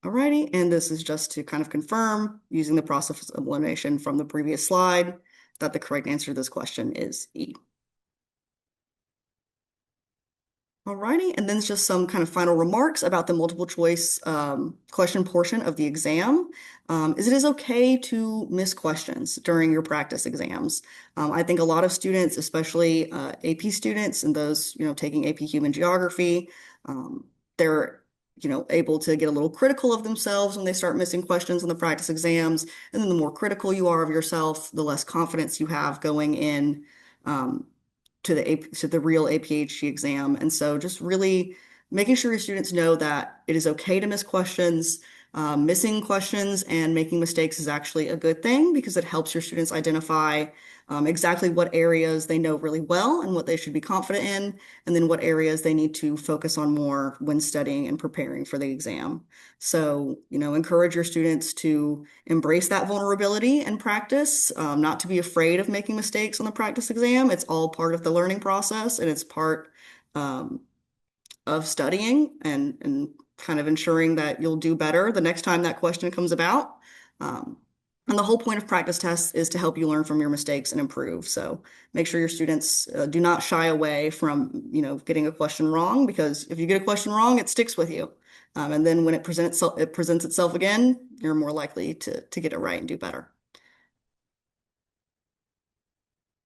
Alrighty, and this is just to kind of confirm, using the process of elimination from the previous slide, that the correct answer to this question is E. Alrighty, and then it's just some kind of final remarks about the multiple choice question portion of the exam. It is okay to miss questions during your practice exams. I think a lot of students, especially AP students and those, taking AP Human Geography, they're able to get a little critical of themselves when they start missing questions in the practice exams. And then the more critical you are of yourself, the less confidence you have going in to the real APHG exam. And so just really making sure your students know that it is okay to miss questions. Missing questions and making mistakes is actually a good thing because it helps your students identify exactly what areas they know really well and what they should be confident in, and then what areas they need to focus on more when studying and preparing for the exam. So, encourage your students to embrace that vulnerability and practice, not to be afraid of making mistakes on the practice exam. It's all part of the learning process and it's part of studying and kind of ensuring that you'll do better the next time that question comes about. And the whole point of practice tests is to help you learn from your mistakes and improve. So make sure your students do not shy away from, getting a question wrong, because if you get a question wrong, it sticks with you. And then when it presents itself again, you're more likely to get it right and do better.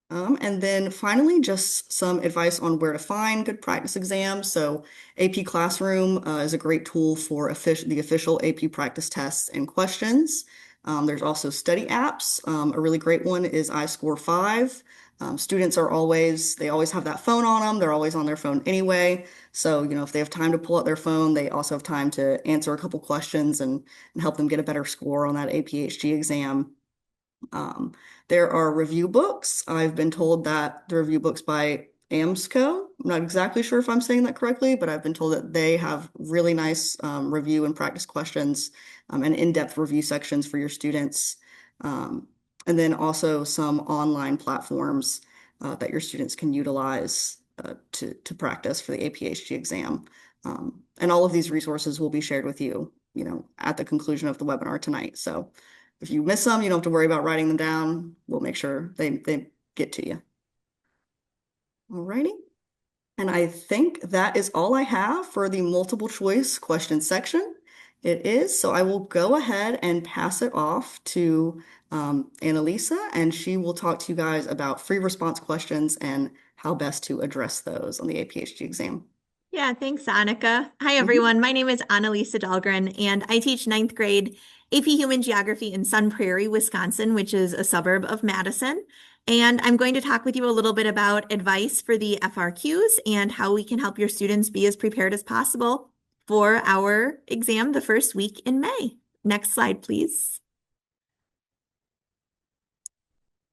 And then finally, just some advice on where to find good practice exams. So AP Classroom is a great tool for the official AP practice tests and questions. There's also study apps. A really great one is iScore 5. Students they always have that phone on them. They're always on their phone anyway. So, if they have time to pull out their phone, they also have time to answer a couple questions and help them get a better score on that APHG exam. Um, there are review books. I've been told that the review books by AMSCO. I'm not exactly sure if I'm saying that correctly, but I've been told that they have really nice review and practice questions and in-depth review sections for your students. Um, and then also some online platforms that your students can utilize to practice for the APHG exam. And all of these resources will be shared with you, at the conclusion of the webinar tonight. So if you miss them, you don't have to worry about writing them down. We'll make sure they get to you. Alrighty. And I think that is all I have for the multiple choice question section. It is, so I will go ahead and pass it off to Annalisa, and she will talk to you guys about free response questions and how best to address those on the APHG exam. Yeah, thanks, Annika. Hi, Mhm. everyone. My name is Annalisa Dahlgren, and I teach ninth grade AP Human Geography in Sun Prairie, Wisconsin, which is a suburb of Madison. And I'm going to talk with you a little bit about advice for the FRQs and how we can help your students be as prepared as possible for our exam the first week in May. Next slide, please.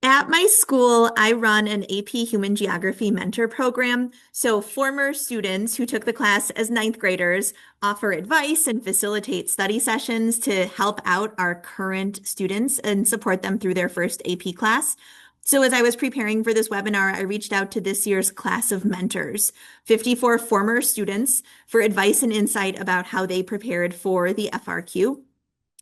At my school, I run an AP Human Geography mentor program. So former students who took the class as ninth graders offer advice and facilitate study sessions to help out our current students and support them through their first AP class. So as I was preparing for this webinar, I reached out to this year's class of mentors, 54 former students, for advice and insight about how they prepared for the FRQ.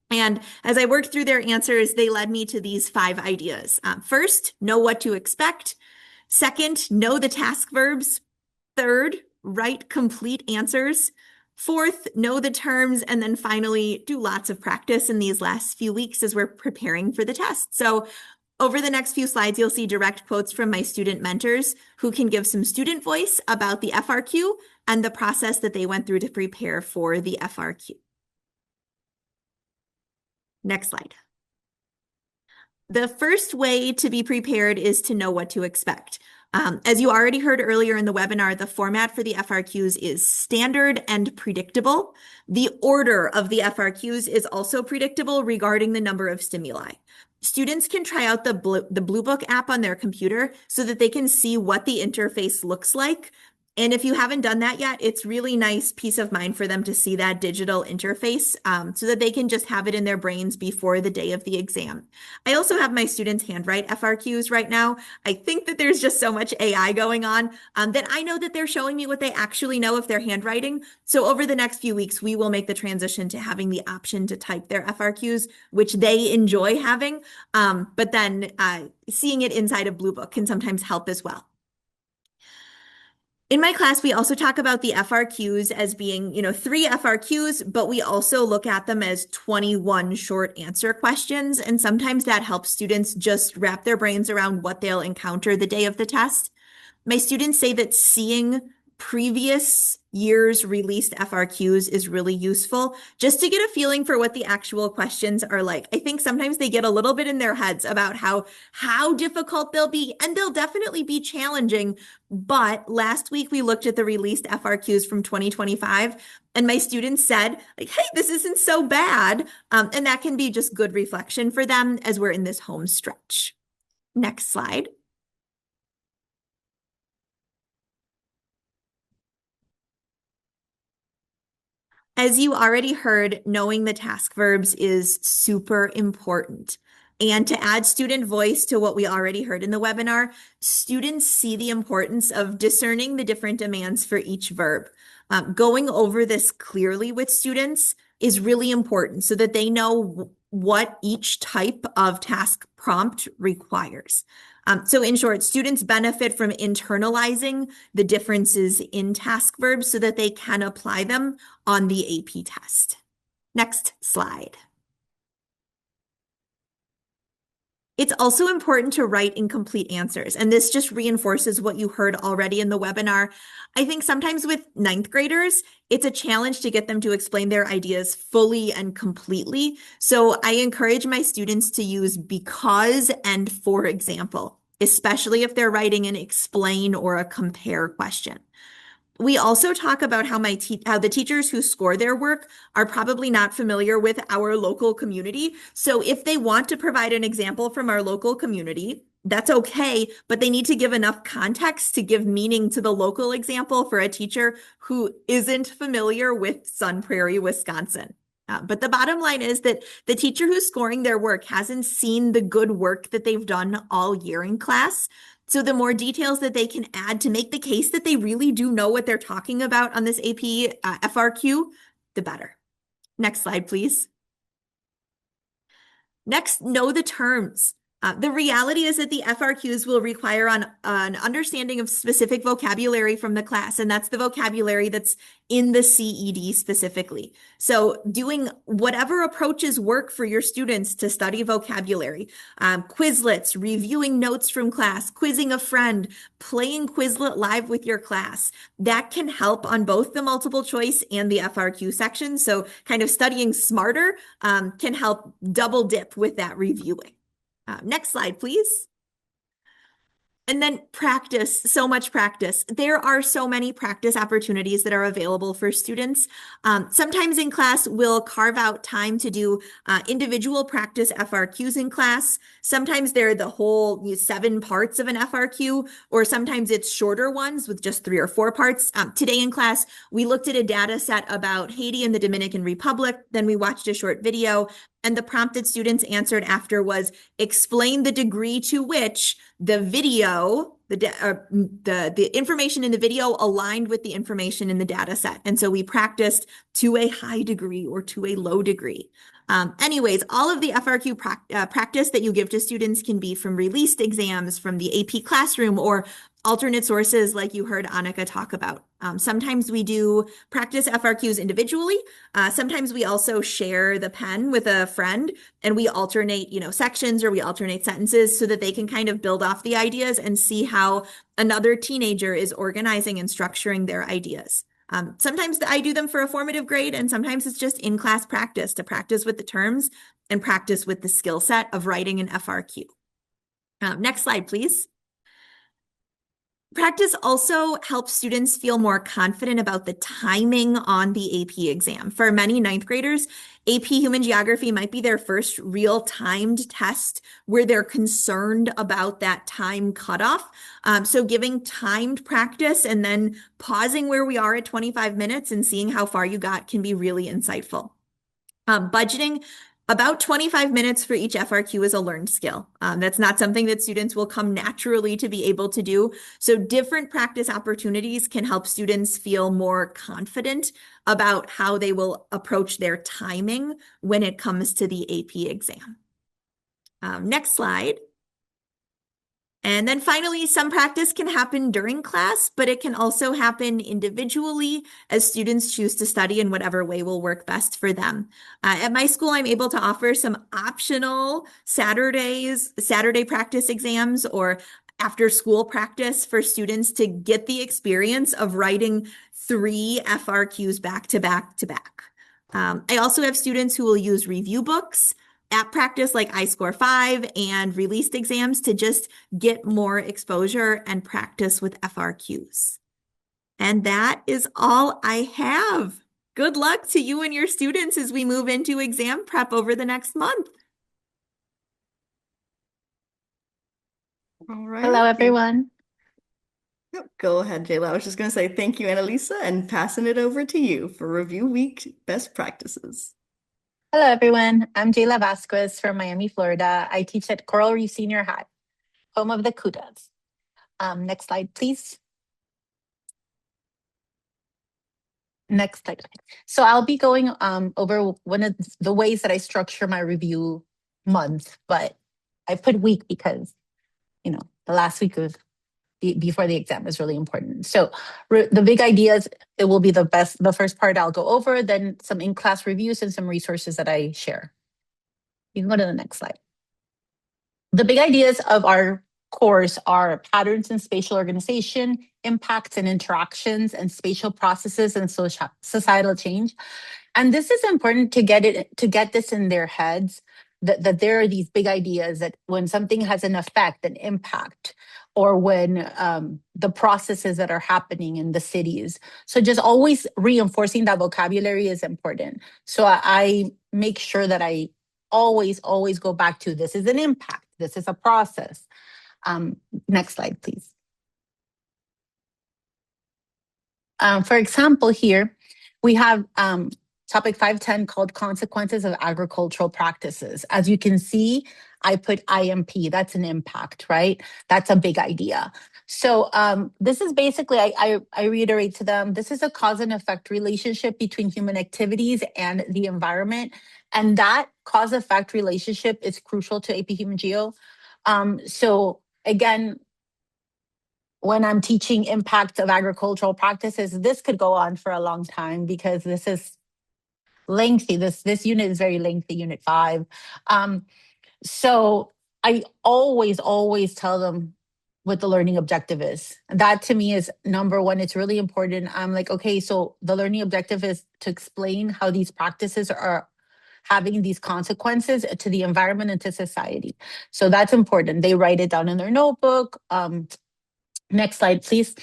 And as I worked through their answers, they led me to these 5 ideas. First, know what to expect. Second, know the task verbs. Third, write complete answers. Fourth, know the terms. And then finally, do lots of practice in these last few weeks as we're preparing for the test. So over the next few slides, you'll see direct quotes from my student mentors who can give some student voice about the FRQ and the process that they went through to prepare for the FRQ. Next slide. The first way to be prepared is to know what to expect. As you already heard earlier in the webinar, the format for the FRQs is standard and predictable. The order of the FRQs is also predictable regarding the number of stimuli. Students can try out the Blue Book app on their computer so that they can see what the interface looks like. And if you haven't done that yet, it's really nice peace of mind for them to see that digital interface so that they can just have it in their brains before the day of the exam. I also have my students handwrite FRQs right now. I think that there's just so much AI going on that I know that they're showing me what they actually know if they're handwriting. So over the next few weeks, we will make the transition to having the option to type their FRQs, which they enjoy having. But then seeing it inside of Blue Book can sometimes help as well. In my class, we also talk about the FRQs as being, 3 FRQs, but we also look at them as 21 short answer questions. And sometimes that helps students just wrap their brains around what they'll encounter the day of the test. My students say that seeing previous years released FRQs is really useful just to get a feeling for what the actual questions are like. I think sometimes they get a little bit in their heads about how difficult they'll be, and they'll definitely be challenging. But last week we looked at the released FRQs from 2025, and my students said, like, hey, this isn't so bad. And that can be just good reflection for them as we're in this home stretch. Next slide. As you already heard, knowing the task verbs is super important. And to add student voice to what we already heard in the webinar, students see the importance of discerning the different demands for each verb. Going over this clearly with students is really important so that they know what each type of task prompt requires. So in short, students benefit from internalizing the differences in task verbs so that they can apply them on the AP test. Next slide. It's also important to write incomplete answers, and this just reinforces what you heard already in the webinar. I think sometimes with ninth graders, it's a challenge to get them to explain their ideas fully and completely. So I encourage my students to use because and for example, especially if they're writing an explain or a compare question. We also talk about how how the teachers who score their work are probably not familiar with our local community. So if they want to provide an example from our local community, that's okay, but they need to give enough context to give meaning to the local example for a teacher who isn't familiar with Sun Prairie, Wisconsin. But the bottom line is that the teacher who's scoring their work hasn't seen the good work that they've done all year in class. So the more details that they can add to make the case that they really do know what they're talking about on this AP FRQ, the better. Next slide, please. Next, know the terms. The reality is that the FRQs will require an understanding of specific vocabulary from the class, and that's the vocabulary that's in the CED specifically. So doing whatever approaches work for your students to study vocabulary, Quizlets, reviewing notes from class, quizzing a friend, playing Quizlet live with your class, that can help on both the multiple choice and the FRQ section. So kind of studying smarter can help double dip with that reviewing. Next slide, please. And then practice, so much practice. There are so many practice opportunities that are available for students. Sometimes in class, we'll carve out time to do individual practice FRQs in class. Sometimes they're the whole 7 parts of an FRQ, or sometimes it's shorter ones with just 3 or 4 parts. Today in class, we looked at a data set about Haiti and the Dominican Republic. Then we watched a short video, and the prompt that students answered after was explain the degree to which the video, the information in the video aligned with the information in the data set. And so we practiced to a high degree or to a low degree. Anyways, all of the FRQ practice that you give to students can be from released exams, from the AP classroom, or alternate sources like you heard Annika talk about. Sometimes we do practice FRQs individually. Sometimes we also share the pen with a friend and we alternate, sections, or we alternate sentences so that they can kind of build off the ideas and see how another teenager is organizing and structuring their ideas. Sometimes I do them for a formative grade, and sometimes it's just in-class practice to practice with the terms and practice with the skill set of writing an FRQ. Next slide, please. Practice also helps students feel more confident about the timing on the AP exam. For many ninth graders, AP Human Geography might be their first real timed test where they're concerned about that time cutoff. So giving timed practice and then pausing where we are at 25 minutes and seeing how far you got can be really insightful. Budgeting about 25 minutes for each FRQ is a learned skill. That's not something that students will come naturally to be able to do. So different practice opportunities can help students feel more confident about how they will approach their timing when it comes to the AP exam. Next slide. And then finally, some practice can happen during class, but it can also happen individually as students choose to study in whatever way will work best for them. At my school, I'm able to offer some optional Saturday practice exams or after school practice for students to get the experience of writing 3 FRQs back to back to back. I also have students who will use review books at practice like I-Score 5 and released exams to just get more exposure and practice with FRQs. And that is all I have. Good luck to you and your students as we move into exam prep over the next month. All right. Hello, everyone. Yep, go ahead, Jaela. I was just going to say thank you, Annalisa, and passing it over to you for review week best practices. Hello, everyone. I'm Jaela Vazquez from Miami, Florida. I teach at Coral Reef Senior High, home of the Kudas. Next slide, please. Next slide. So I'll be going over one of the ways that I structure my review month, but I put week because, the last week of before the exam is really important. So the big ideas, it will be the first part I'll go over, then some in-class reviews and some resources that I share. You can go to the next slide. The big ideas of our course are patterns in spatial organization, impacts and interactions, and spatial processes and societal change. And this is important to get this in their heads, that there are these big ideas that when something has an effect, an impact, or when the processes that are happening in the cities. So just always reinforcing that vocabulary is important. So I make sure that I always go back to, this is an impact, this is a process. Next slide, please. For example, here we have topic 510 called consequences of agricultural practices. As you can see, I put IMP, that's an impact, right? That's a big idea. So this is basically, I reiterate to them, this is a cause and effect relationship between human activities and the environment. And that cause effect relationship is crucial to AP Human Geo. So again, when I'm teaching impacts of agricultural practices, this could go on for a long time because this is lengthy. This unit is very lengthy, unit 5. So I always tell them what the learning objective is. And that to me is number one. It's really important. I'm like, okay, so the learning objective is to explain how these practices are having these consequences to the environment and to society. So that's important. They write it down in their notebook. Next slide, please.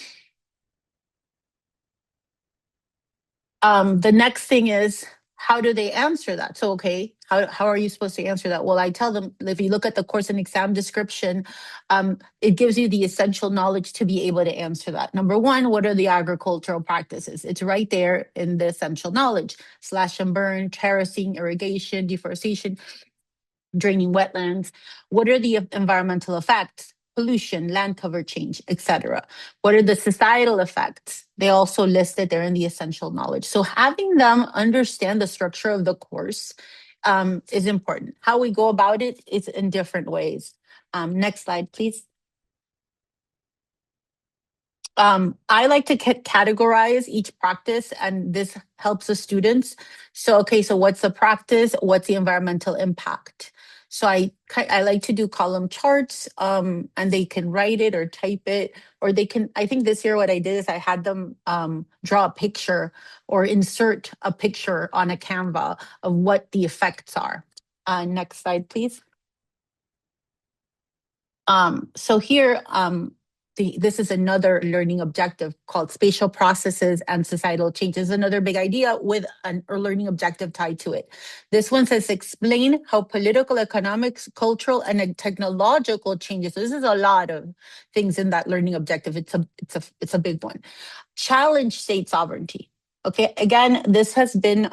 The next thing is, how do they answer that? So, okay, how are you supposed to answer that? Well, I tell them, if you look at the course and exam description, it gives you the essential knowledge to be able to answer that. Number one, what are the agricultural practices? It's right there in the essential knowledge: slash and burn, terracing, irrigation, deforestation, draining wetlands. What are the environmental effects? Pollution, land cover change, etc. What are the societal effects? They also listed there in the essential knowledge. So having them understand the structure of the course is important. How we go about it is in different ways. Next slide, please. I like to categorize each practice, and this helps the students. So, okay, so what's the practice? What's the environmental impact? So I like to do column charts, and they can write it or type it, or they can, I think this year what I did is I had them draw a picture or insert a picture on a Canva of what the effects are. Next slide, please. So here, this is another learning objective called spatial processes and societal changes. Another big idea with a learning objective tied to it. This one says explain how political, economics, cultural, and technological changes. So this is a lot of things in that learning objective. It's a big one. Challenge state sovereignty. Okay, again, this was in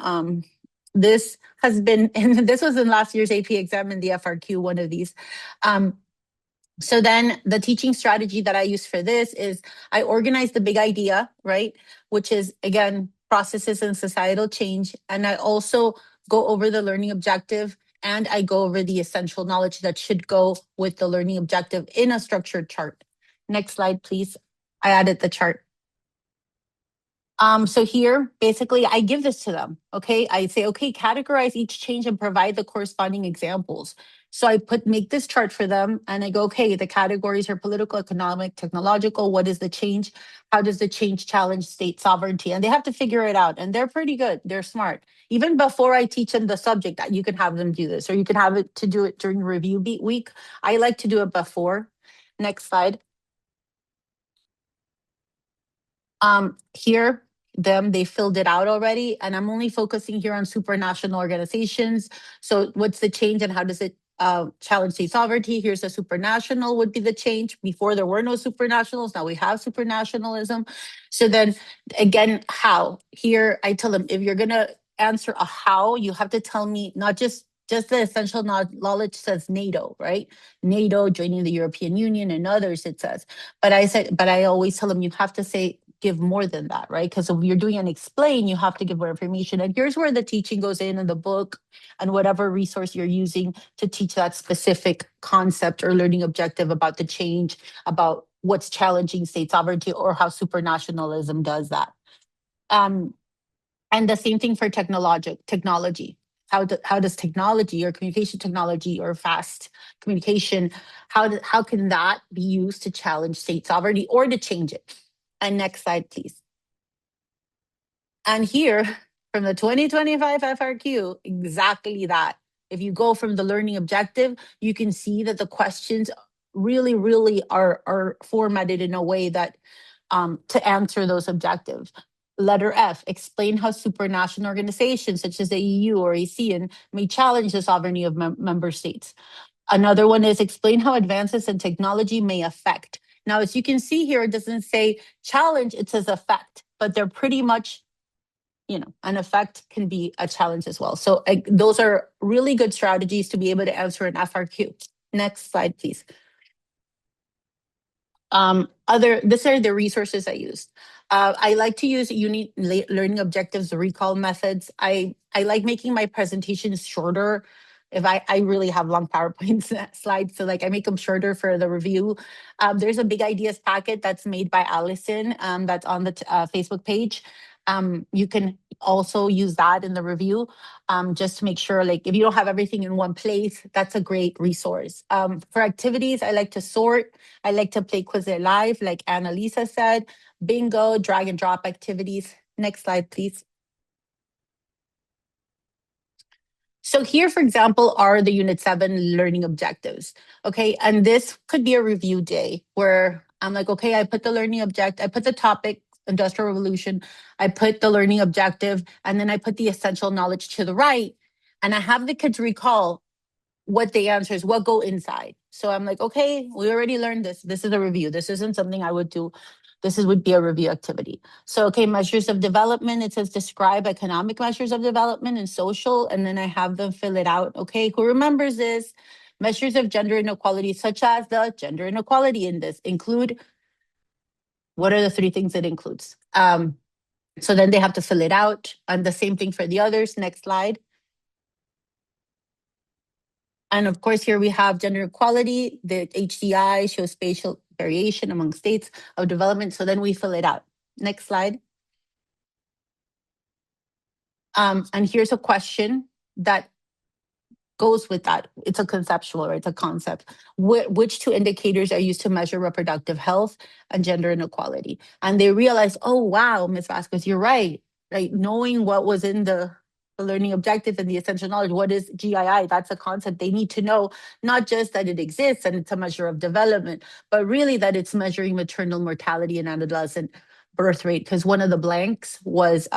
last year's AP exam in the FRQ, one of these. So then the teaching strategy that I use for this is I organize the big idea, right? Which is, again, processes and societal change. And I also go over the learning objective, and I go over the essential knowledge that should go with the learning objective in a structured chart. Next slide, please. I added the chart. So here, basically, I give this to them, okay? I say, okay, categorize each change and provide the corresponding examples. So I make this chart for them, and I go, okay, the categories are political, economic, technological. What is the change? How does the change challenge state sovereignty? And they have to figure it out, and they're pretty good. They're smart. Even before I teach them the subject, you can have them do this, or you can have it to do it during review week. I like to do it before. Next slide. Here, they filled it out already, and I'm only focusing here on supranational organizations. So what's the change and how does it challenge state sovereignty? Here's a supranational would be the change. Before there were no supranationals, now we have supranationalism. So then again, how? Here I tell them, if you're gonna answer a how, you have to tell me not just the essential knowledge says NATO, right? NATO joining the European Union and others, it says. But I always tell them you have to say, give more than that, right? Because if you're doing an explain, you have to give more information. And here's where the teaching goes in the book and whatever resource you're using to teach that specific concept or learning objective about the change, about what's challenging state sovereignty or how supranationalism does that. And the same thing for technology. how does technology or communication technology or fast communication, how can that be used to challenge state sovereignty or to change it? And next slide, please. And here from the 2025 FRQ, exactly that. If you go from the learning objective, you can see that the questions really are formatted in a way that to answer those objectives. Letter F, explain how supranational organizations such as the EU or ASEAN may challenge the sovereignty of member states. Another one is explain how advances in technology may affect. Now, as you can see here, it doesn't say challenge, it says affect, but they're pretty much, an effect can be a challenge as well. So those are really good strategies to be able to answer an FRQ. Next slide, please. These are the resources I used. I like to use unique learning objectives, recall methods. I like making my presentations shorter. If I really have long PowerPoint slides, so like I make them shorter for the review. There's a big ideas packet that's made by Allison that's on the Facebook page. You can also use that in the review just to make sure, like if you don't have everything in one place, that's a great resource. For activities, I like to sort. I like to play Quizlet Live, like Annalisa said, bingo, drag and drop activities. Next slide, please. So here, for example, are the Unit 7 learning objectives, okay? And this could be a review day where I'm like, okay, I put the learning objective, I put the topic, Industrial Revolution, I put the learning objective, and then I put the essential knowledge to the right, and I have the kids recall what the answer is, what go inside. So I'm like, okay, we already learned this. This is a review. This isn't something I would do. Would be a review activity. So, okay, measures of development. It says describe economic measures of development and social, and then I have them fill it out. Okay, who remembers this? Measures of gender inequality, such as the gender inequality index, include, what are the 3 things it includes? So then they have to fill it out, and the same thing for the others. Next slide. And of course, here we have gender equality. The HDI shows spatial variation among states of development. So then we fill it out. Next slide. And here's a question that goes with that. It's a conceptual, right? It's a concept. Which 2 indicators are used to measure reproductive health and gender inequality? And they realize, oh, wow, Ms. Vazquez, you're right. Right? Knowing what was in the learning objective and the essential knowledge, what is GII? That's a concept they need to know, not just that it exists and it's a measure of development, but really that it's measuring maternal mortality and adolescent birth rate, because one of the blanks was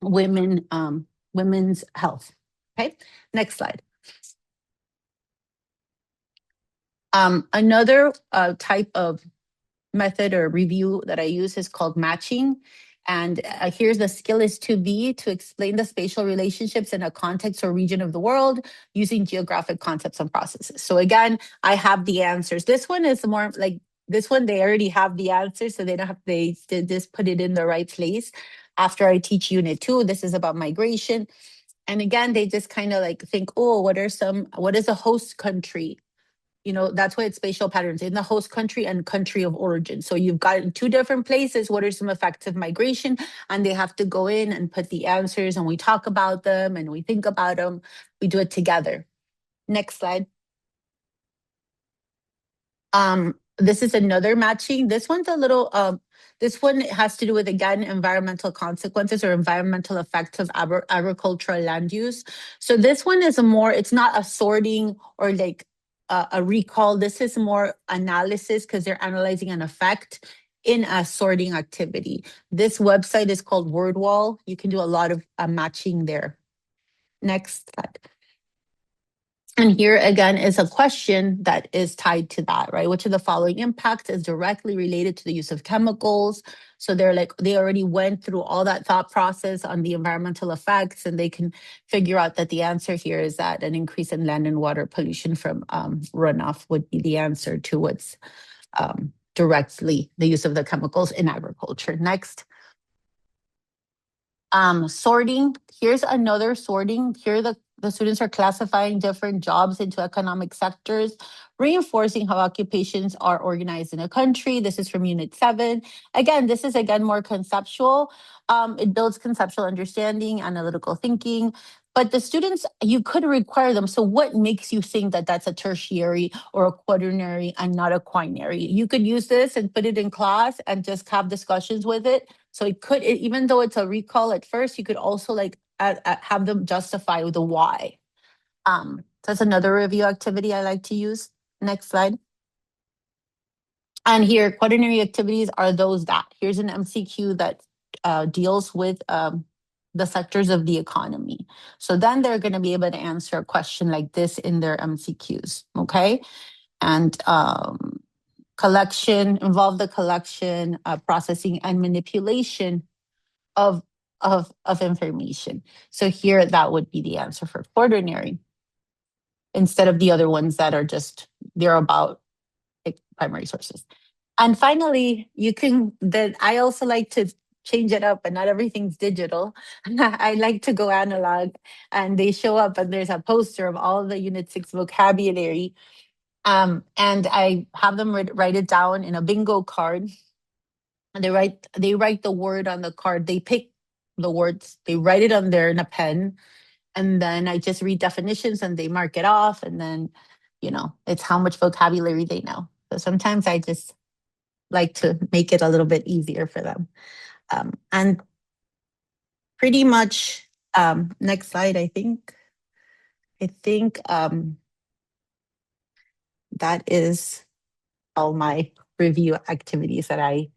women's health. Okay, next slide. Another type of method or review that I use is called matching. And here's the skill is to be to explain the spatial relationships in a context or region of the world using geographic concepts and processes. So again, I have the answers. This one is more like this one, they already have the answers, so they don't have, they just put it in the right place. After I teach Unit 2, this is about migration. And again, they just kind of like think, oh, what is a host country? That's why it's spatial patterns in the host country and country of origin. So you've got 2 different places. What are some effects of migration? And they have to go in and put the answers, and we talk about them and we think about them. We do it together. Next slide. This is another matching. This one's a little, this one has to do with, again, environmental consequences or environmental effects of agricultural land use. So this one is it's not a sorting or like a recall. This is more analysis because they're analyzing an effect in a sorting activity. This website is called WordWall. You can do a lot of matching there. Next slide. And here again is a question that is tied to that, right? Which of the following impacts is directly related to the use of chemicals? So they already went through all that thought process on the environmental effects, and they can figure out that the answer here is that an increase in land and water pollution from runoff would be the answer to what's directly the use of the chemicals in agriculture. Next. Sorting, here's another sorting. Here the students are classifying different jobs into economic sectors, reinforcing how occupations are organized in a country. This is from Unit 7. Again, this is more conceptual. It builds conceptual understanding, analytical thinking. But the students, you could require them. So what makes you think that that's a tertiary or a quaternary and not a quinary? You could use this and put it in class and just have discussions with it. So even though it's a recall at first, you could also like have them justify the why. That's another review activity I like to use. Next slide. And here, quaternary activities are those that. Here's an MCQ that deals with the sectors of the economy. So then they're going to be able to answer a question like this in their MCQs, okay? And involve the collection, processing, and manipulation of, of information. So here, that would be the answer for quaternary, instead of the other ones that are just, they're about like, primary sources. And finally, I also like to change it up, and not everything's digital. I like to go analog, and they show up and there's a poster of all of the Unit 6 vocabulary. And I have them write it down in a bingo card. And they write the word on the card. They pick the words, they write it on there in a pen. And then I just read definitions and they mark it off. And then, it's how much vocabulary they know. So sometimes I just like to make it a little bit easier for them. And pretty much, next slide, I think that is all my review activities that I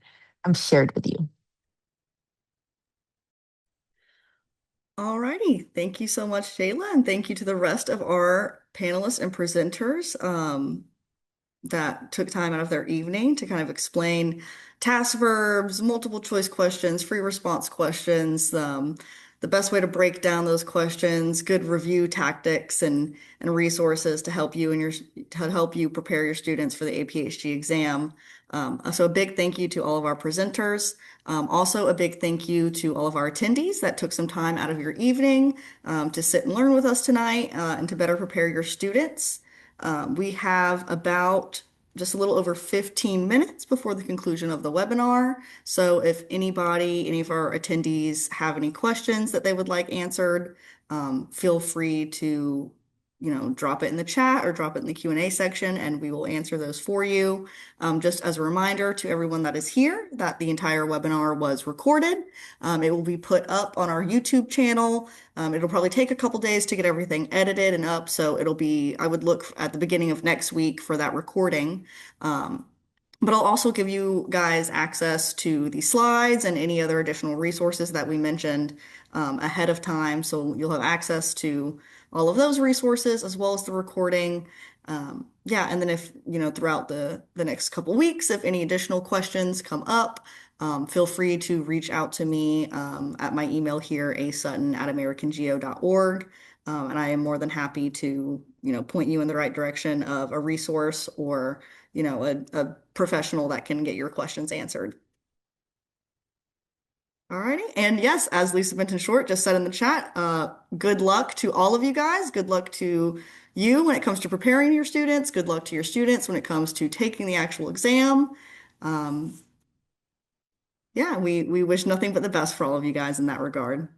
shared with you. All righty. Thank you so much, Jaela, and thank you to the rest of our panelists and presenters that took time out of their evening to kind of explain task verbs, multiple choice questions, free response questions, the best way to break down those questions, good review tactics and resources to help you prepare your students for the APHG exam. So a big thank you to all of our presenters. Also a big thank you to all of our attendees that took some time out of your evening to sit and learn with us tonight and to better prepare your students. We have about just a little over 15 minutes before the conclusion of the webinar. So if any of our attendees have any questions that they would like answered, feel free to, drop it in the chat or drop it in the Q&A section and we will answer those for you. Just as a reminder to everyone that is here that the entire webinar was recorded. It will be put up on our YouTube channel. It'll probably take a couple days to get everything edited and up. So I would look at the beginning of next week for that recording. But I'll also give you guys access to the slides and any other additional resources that we mentioned ahead of time. So you'll have access to all of those resources as well as the recording. And then if, throughout the next couple weeks, if any additional questions come up, feel free to reach out to me at my email here, asutton@americangeo.org. And I am more than happy to, point you in the right direction of a resource or, a professional that can get your questions answered. All righty. And yes, as Lisa Benton-Short just said in the chat, good luck to all of you guys. Good luck to you when it comes to preparing your students. Good luck to your students when it comes to taking the actual exam. We wish nothing but the best for all of you guys in that regard.